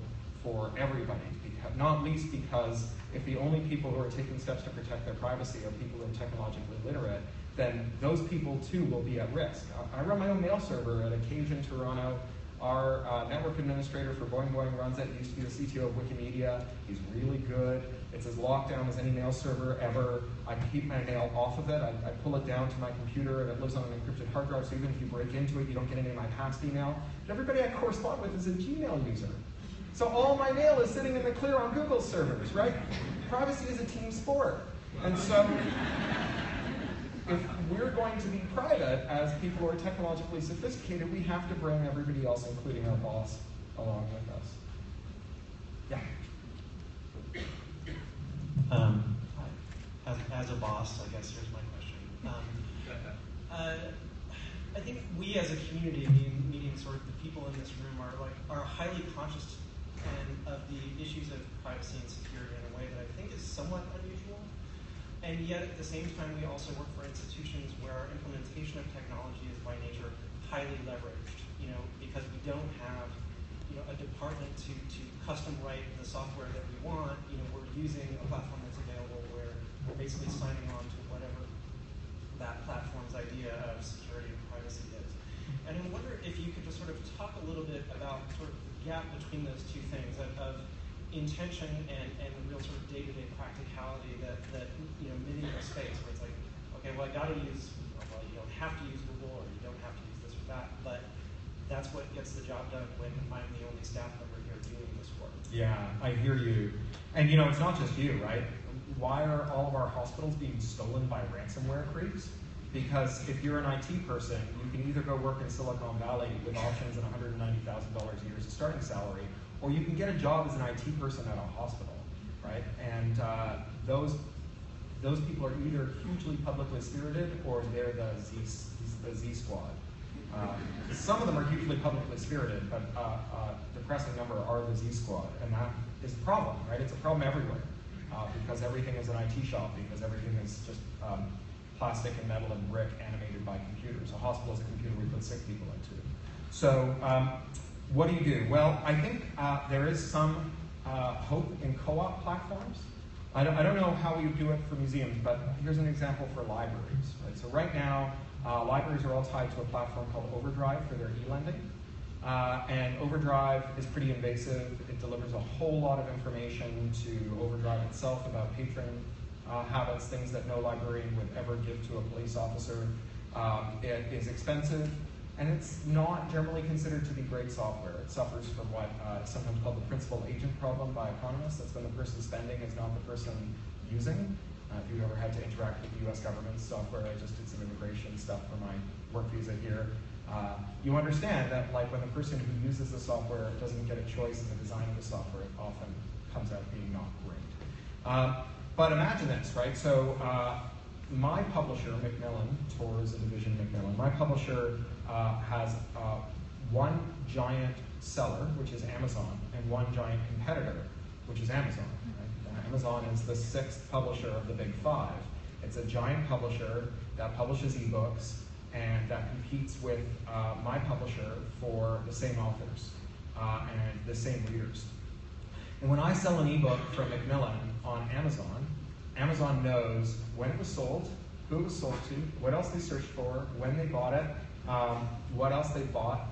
for everybody, because, not least because if the only people who are taking steps to protect their privacy are people who are technologically literate, then those people too will be at risk. I run my own mail server at a cage in Toronto. Our network administrator for Boing Boing runs it. He used to be the CTO of Wikimedia. He's really good. It's as locked down as any mail server ever. I keep my mail off of it. I pull it down to my computer, and it lives on an encrypted hard drive, so even if you break into it, you don't get any of my past email. But everybody I correspond with is a Gmail user. So all my mail is sitting in the clear on Google's servers, right? Privacy is a team sport. And so if we're going to be private as people who are technologically sophisticated, we have to bring everybody else, including our boss, along with us. Yeah? As a boss, I guess here's my question. I think we as a community, meaning sort of the people in this room, are highly conscious of the issues of privacy and security in a way that I think is somewhat unusual. And yet, at the same time, we also work for institutions where our implementation of technology is by nature highly leveraged. Because we don't have, a department to custom write the software that we want. We're using a platform that's available where we're basically signing on to whatever that platform's idea of security and privacy is. And I wonder if you could just sort of talk a little bit about sort of the gap between those two things of intention and the real sort of day-to-day practicality that many of us face, where it's like, okay, well, I got to use, well, you don't have to use Google, or you don't have to use this or that, but that's what gets the job done when I'm the only staff member here doing this work. Yeah, I hear you. And it's not just you, right? Why are all of our hospitals being stolen by ransomware creeps? Because if you're an IT person, you can either go work in Silicon Valley with options and $190,000 a year as a starting salary, or you can get a job as an IT person at a hospital, right? And those people are either hugely publicly spirited or they're the Z squad. Some of them are hugely publicly spirited, but a depressing number are the Z squad, and that is a problem, right? It's a problem everywhere because everything is an IT shop, because everything is just plastic and metal and brick animated by computers. A hospital is a computer we put sick people into. So what do you do? Well, I think there is some hope in co-op platforms. I don't know how you do it for museums, but here's an example for libraries. Right? So right now, libraries are all tied to a platform called Overdrive for their e-lending. And Overdrive is pretty invasive. It delivers a whole lot of information to Overdrive itself about patron habits, things that no librarian would ever give to a police officer. It is expensive, and it's not generally considered to be great software. It suffers from what is sometimes called the principal-agent problem by economists. That's when the person spending is not the person using. If you've ever had to interact with the US government software, I just did some immigration stuff for my work visa here. You understand that when the person who uses the software doesn't get a choice in the design of the software, it often comes out being not great. But imagine this, right? So my publisher, Macmillan, Tor is a division of Macmillan, my publisher has one giant seller, which is Amazon, and one giant competitor, which is Amazon. Right? Amazon is the 6th publisher of the big 5. It's a giant publisher that publishes ebooks and that competes with my publisher for the same authors and the same readers. And when I sell an ebook from Macmillan on Amazon, Amazon knows when it was sold, who it was sold to, what else they searched for, when they bought it, what else they bought,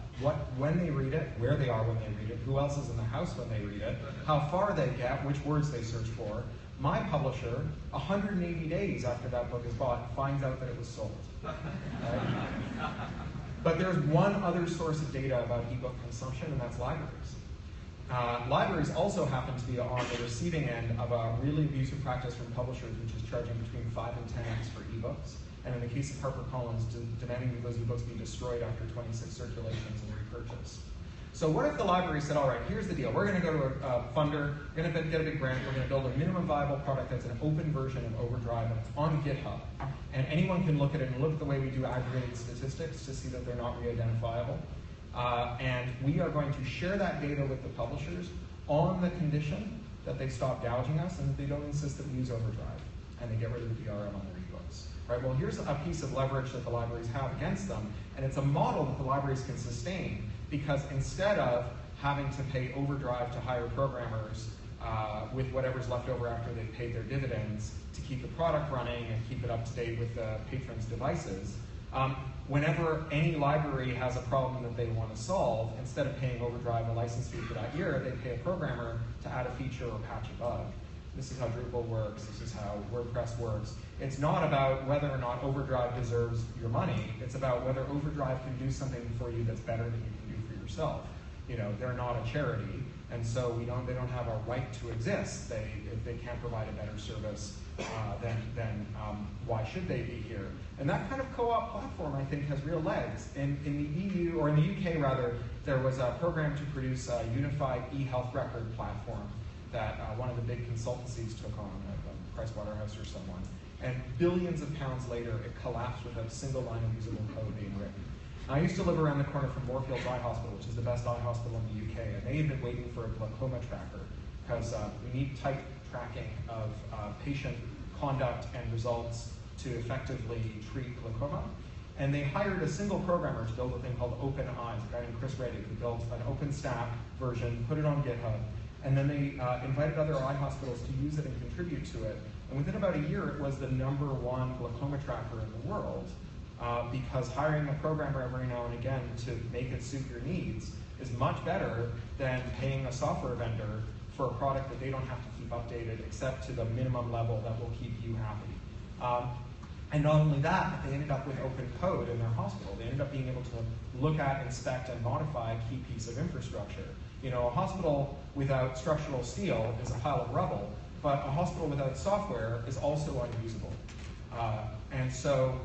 when they read it, where they are when they read it, who else is in the house when they read it, how far they get, which words they search for. My publisher, 180 days after that book is bought, finds out that it was sold. Right? But there's one other source of data about ebook consumption, and that's libraries. Libraries also happen to be on the receiving end of a really abusive practice from publishers, which is charging between 5 and 10x for ebooks. And in the case of HarperCollins, demanding that those ebooks be destroyed after 26 circulations and repurchased. So what if the library said, all right, here's the deal. We're going to go to a funder, we're going to get a big grant, we're going to build a minimum viable product that's an open version of Overdrive, and it's on GitHub. And anyone can look at it and look at the way we do aggregated statistics to see that they're not re-identifiable. And we are going to share that data with the publishers on the condition that they stop gouging us and that they don't insist that we use Overdrive and they get rid of the DRM on their ebooks. Right? Well, here's a piece of leverage that the libraries have against them, and it's a model that the libraries can sustain, because instead of having to pay overdrive to hire programmers with whatever's left over after they've paid their dividends to keep the product running and keep it up to date with the patrons' devices. Whenever any library has a problem that they want to solve, instead of paying overdrive a license fee for that year, they pay a programmer to add a feature or patch a bug. This is how Drupal works. This is how WordPress works. It's not about whether or not overdrive deserves your money. It's about whether overdrive can do something for you that's better than you can do for yourself. You know, they're not a charity, and so they don't have a right to exist. If they can't provide a better service, then why should they be here? And that kind of co-op platform, I think, has real legs. In the EU, or in the UK rather, there was a program to produce a unified e-health record platform that one of the big consultancies took on, Pricewaterhouse or someone. And billions of pounds later, it collapsed without a single line of usable code being written. I used to live around the corner from Moorfields Eye Hospital, which is the best eye hospital in the UK, and they had been waiting for a glaucoma tracker because we need tight tracking of patient conduct and results to effectively treat glaucoma. And they hired a single programmer to build a thing called Open Eyes, a guy named Chris Reddick, who built an OpenStack version, put it on GitHub, and then they invited other eye hospitals to use it and contribute to it. And within about a year, it was the #1 glaucoma tracker in the world. Because hiring a programmer every now and again to make it suit your needs is much better than paying a software vendor for a product that they don't have to keep updated except to the minimum level that will keep you happy. And not only that, but they ended up with open code in their hospital. They ended up being able to look at, inspect, and modify a key piece of infrastructure. You know, a hospital without structural steel is a pile of rubble, but a hospital without software is also unusable. And so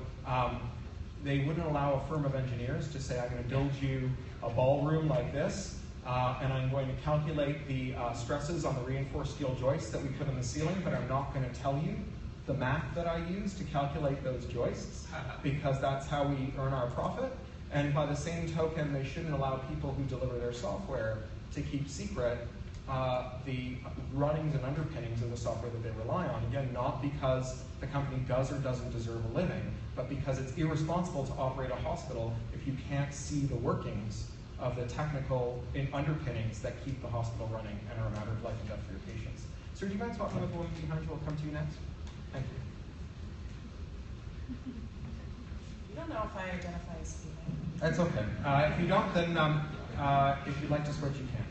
they wouldn't allow a firm of engineers to say, I'm going to build you a ballroom like this, and I'm going to calculate the stresses on the reinforced steel joists that we put in the ceiling, but I'm not going to tell you the math that I use to calculate those joists, because that's how we earn our profit. And by the same token, they shouldn't allow people who deliver their software to keep secret the runnings and underpinnings of the software that they rely on. Again, not because the company does or doesn't deserve a living, but because it's irresponsible to operate a hospital if you can't see the workings of the technical underpinnings that keep the hospital running and are a matter of life and death for your patients. Sir, do you mind talking with the woman behind you? We'll come to you next. Thank you. You don't know if I identify as female. That's okay. If you don't, then if you'd like to switch, you can.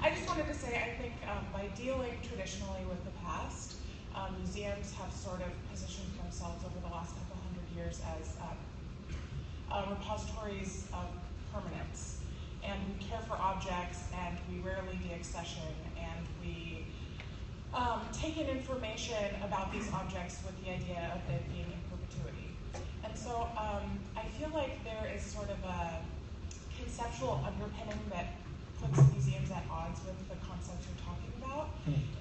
I just wanted to say, I think by dealing traditionally with the past, museums have sort of positioned themselves over the last couple hundred years as repositories of permanence. And we care for objects, and we rarely deaccession, and we take in information about these objects with the idea of it being in perpetuity. And so I feel like there is sort of a conceptual underpinning that puts museums at odds with the concepts you're talking about,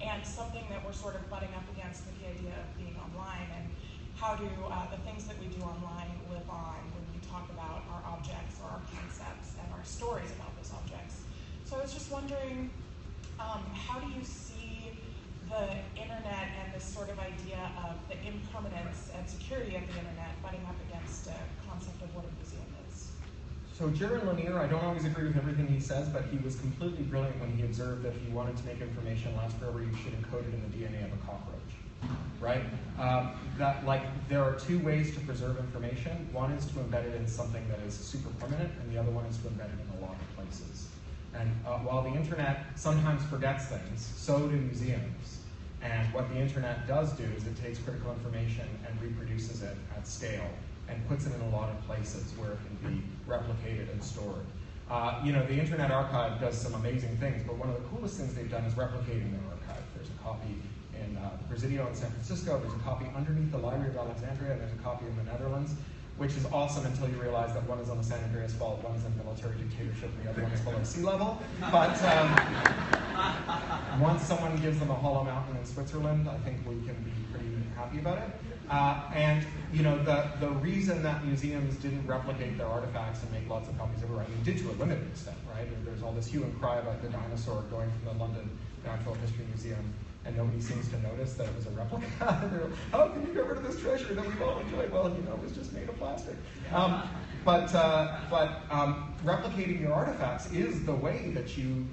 and something that we're sort of butting up against with the idea of being online, and how do the things that we do online live on when we talk about our objects or our concepts and our stories about those objects. So I was just wondering, how do you see the internet and this sort of idea of the impermanence and security of the internet butting up against a concept of what a museum is? So Jaron Lanier, I don't always agree with everything he says, but he was completely brilliant when he observed that if you wanted to make information last forever, you should encode it in the DNA of a cockroach, right? There are two ways to preserve information. One is to embed it in something that is super permanent, and the other one is to embed it in a lot of places. And while the internet sometimes forgets things, so do museums. And what the internet does do is it takes critical information and reproduces it at scale, and puts it in a lot of places where it can be replicated and stored. The Internet Archive does some amazing things, but one of the coolest things they've done is replicating their archive. There's a copy in the Presidio in San Francisco, there's a copy underneath the Library of Alexandria, and there's a copy in the Netherlands, which is awesome until you realize that one is on the San Andreas Fault, one is in military dictatorship, and the other one is below sea level. But once someone gives them a hollow mountain in Switzerland, I think we can be pretty happy about it. The reason that museums didn't replicate their artifacts and make lots of copies everywhere, I mean, did to a limited extent, right? There's all this hue and cry about the dinosaur going from the London Natural History Museum and nobody seems to notice that it was a replica. They're like, how can you get rid of this treasure that we've all enjoyed? Well, you know, it was just made of plastic. But replicating your artifacts is the way that you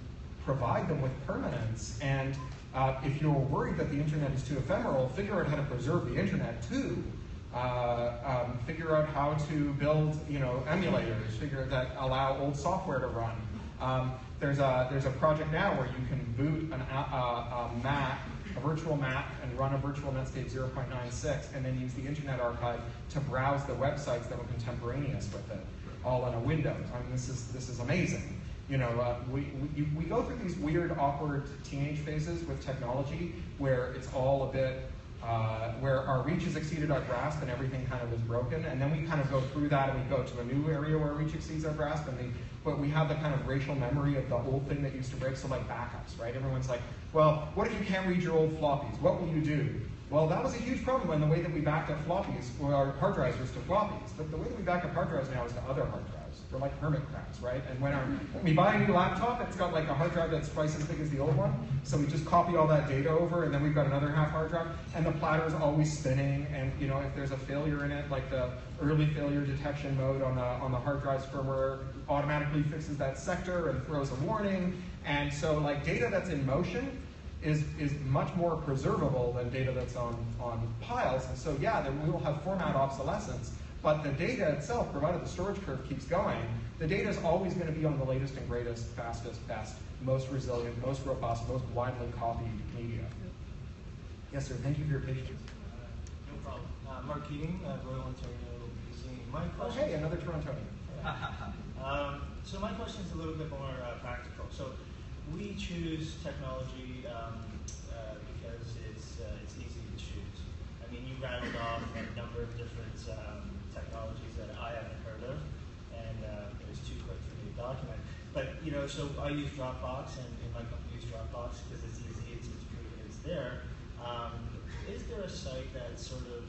provide them with permanence. And if you're worried that the internet is too ephemeral, figure out how to preserve the internet too. Figure out how to build, you know, emulators. That allow old software to run. There's a project now where you can boot a virtual Mac, and run a virtual Netscape 0.96, and then use the Internet Archive to browse the websites that were contemporaneous with it, all in a window. I mean, this is amazing. You know, we go through these weird, awkward teenage phases with technology where it's all a bit, where our reach has exceeded our grasp and everything kind of is broken, and then we kind of go through that and we go to a new area where reach exceeds our grasp, but we have the kind of racial memory of the old thing that used to break, so like backups, right? Everyone's like, well, what if you can't read your old floppies? What will you do? Well, that was a huge problem in the way that we backed up floppies, or our hard drives was to floppies. But the way that we back up hard drives now is to other hard drives. They're like hermit crabs, right? And when we buy a new laptop, it's got like a hard drive that's twice as big as the old one. So we just copy all that data over, and then we've got another half hard drive. And the platter is always spinning. And you know, if there's a failure in it, like the early failure detection mode on the hard drive's firmware automatically fixes that sector and throws a warning. And so like data that's in motion is much more preservable than data that's on piles. And so yeah, we will have format obsolescence, but the data itself, provided the storage curve keeps going, the data is always going to be on the latest and greatest, fastest, best, most resilient, most robust, most widely copied media. Yes, sir. Thank you for your patience. No problem. Mark Keating, Royal Ontario Museum. My question. Oh, hey, another Torontonian. So my question is a little bit more practical. So we choose technology because it's easy to choose. I mean, you rattled off a number of different technologies that I haven't heard of, and it was too quick for me to document. But you know, so I use Dropbox, and my company uses Dropbox because it's easy, it's proven it's there. Is there a site that sort of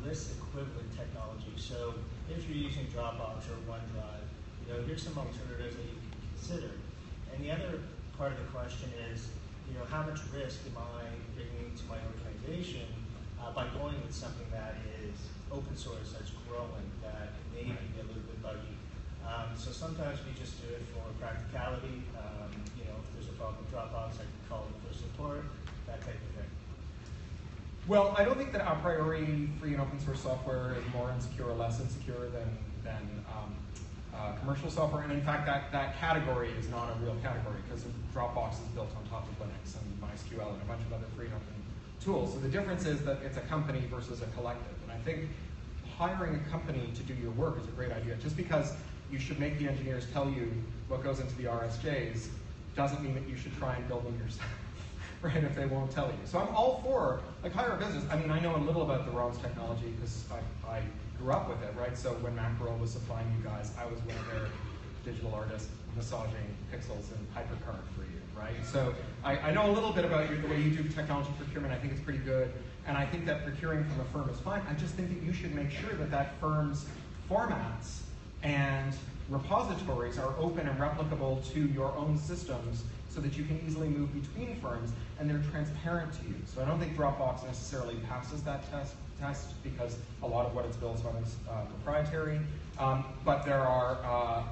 lists equivalent technology? So if you're using Dropbox or OneDrive, you know, here's some alternatives that you can consider. And the other part of the question is, you know, how much risk am I bringing to my organization by going with something that is open source, that's growing, that may be a little bit buggy? So sometimes we just do it for practicality. You know, if there's a problem with Dropbox, I can call them for support, that type of thing. Well, I don't think that a priori free and open source software is more insecure or less insecure than commercial software, and in fact that category is not a real category because Dropbox is built on top of Linux and MySQL and a bunch of other free and open tools. So the difference is that it's a company versus a collective, and I think hiring a company to do your work is a great idea. Just because you should make the engineers tell you what goes into the RSJs doesn't mean that you should try and build them yourself, right, if they won't tell you. So I'm all for, like, hire a business. I mean, I know a little about the ROMs technology because I grew up with it, right? So when Macworld was supplying you guys, I was one of their digital artists massaging pixels in hypercurrent for you, right? So I know a little bit about the way you do technology procurement. I think it's pretty good, and I think that procuring from a firm is fine. I just think that you should make sure that that firm's formats and repositories are open and replicable to your own systems so that you can easily move between firms and they're transparent to you. So I don't think Dropbox necessarily passes that test because a lot of what it's built on is proprietary. But there are,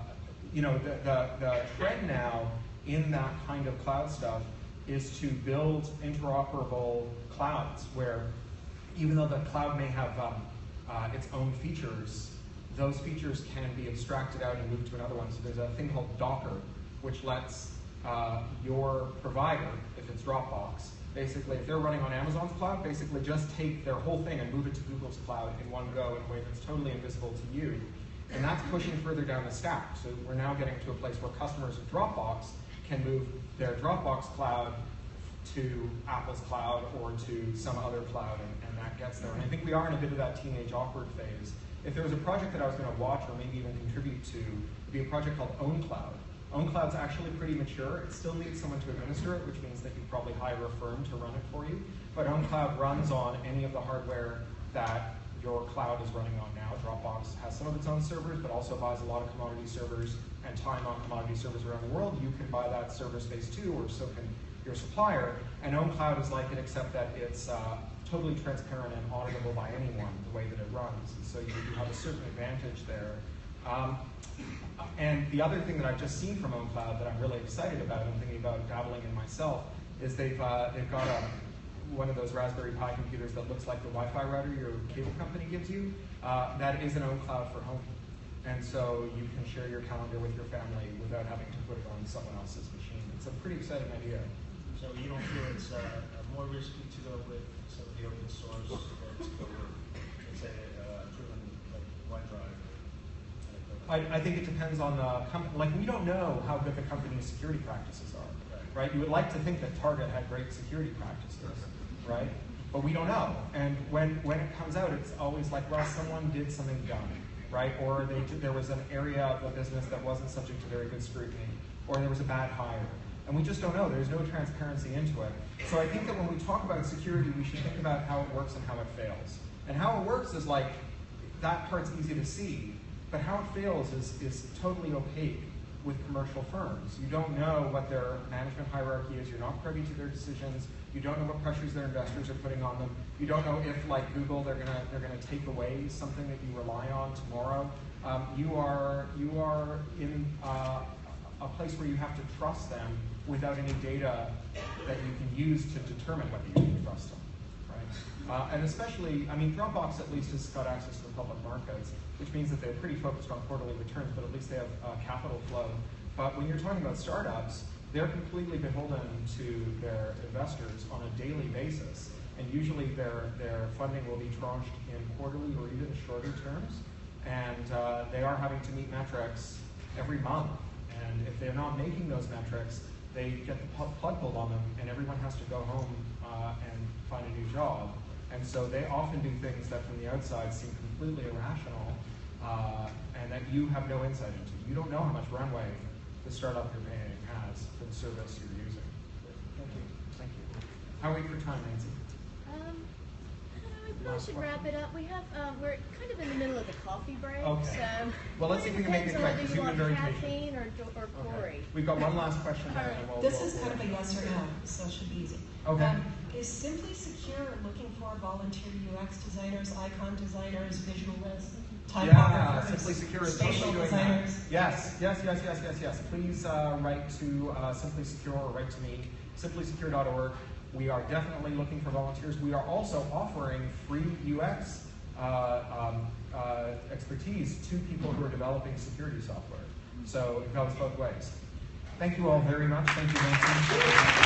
you know, the trend now in that kind of cloud stuff is to build interoperable clouds where even though the cloud may have its own features, those features can be abstracted out and moved to another one. So there's a thing called Docker, which lets your provider, if it's Dropbox, basically, if they're running on Amazon's cloud, basically just take their whole thing and move it to Google's cloud in one go in a way that's totally invisible to you. And that's pushing further down the stack. So we're now getting to a place where customers of Dropbox can move their Dropbox cloud to Apple's cloud or to some other cloud, and that gets there. And I think we are in a bit of that teenage awkward phase. If there was a project that I was going to watch or maybe even contribute to, it would be a project called OwnCloud. OwnCloud's actually pretty mature. It still needs someone to administer it, which means that you probably hire a firm to run it for you. But OwnCloud runs on any of the hardware that your cloud is running on now. Dropbox has some of its own servers, but also buys a lot of commodity servers and time on commodity servers around the world. You can buy that server space too, or so can your supplier. And OwnCloud is like it, except that it's totally transparent and auditable by anyone, the way that it runs. And so you have a certain advantage there. And the other thing that I've just seen from OwnCloud that I'm really excited about, and thinking about dabbling in myself, is they've got one of those Raspberry Pi computers that looks like the Wi-Fi router your cable company gives you. That is an OwnCloud for home. And so you can share your calendar with your family without having to put it on someone else's machine. It's a pretty exciting idea. So you don't feel it's more risky to go with some of the open source or to go with, let's say, proven like OneDrive? I think it depends on the company. Like, we don't know how good the company's security practices are, right? You would like to think that Target had great security practices, right? But we don't know. And when it comes out, it's always like, well, someone did something dumb, right? Or there was an area of the business that wasn't subject to very good scrutiny, or there was a bad hire. And we just don't know. There's no transparency into it. So I think that when we talk about security, we should think about how it works and how it fails. And how it works is like, that part's easy to see, but how it fails is totally opaque with commercial firms. You don't know what their management hierarchy is. You're not privy to their decisions. You don't know what pressures their investors are putting on them. You don't know if, like Google, they're gonna take away something that you rely on tomorrow. You are in a place where you have to trust them without any data that you can use to determine whether you can trust them, right? And especially, I mean, Dropbox at least has got access to the public markets, which means that they're pretty focused on quarterly returns, but at least they have capital flow. But when you're talking about startups, they're completely beholden to their investors on a daily basis. And usually their funding will be tranched in quarterly or even shorter terms. And they are having to meet metrics every month. And if they're not making those metrics, they get the plug pulled on them, and everyone has to go home and find a new job. And so they often do things that from the outside seem completely irrational, and that you have no insight into. You don't know how much runway the startup you're paying has for the service you're using. Thank you. Thank you. How are we for time, Nancy? We probably should wrap it up. We have we're kind of in the middle of the coffee break. Okay. So well, let's see if we can make it quick, because you've been very patient. Caffeine or Cory? Okay. We've got one last question. Right. This is kind of a yes or no, so it should be easy. Okay. Is Simply Secure looking for volunteer UX designers, icon designers, visualists, typographers, Simply Secure is spatial totally doing designers? that. Yes. Please write to Simply Secure or write to me, simplysecure.org. We are definitely looking for volunteers. We are also offering free UX expertise to people who are developing security software. So it goes both ways. Thank you all very much. Thank you, Nancy.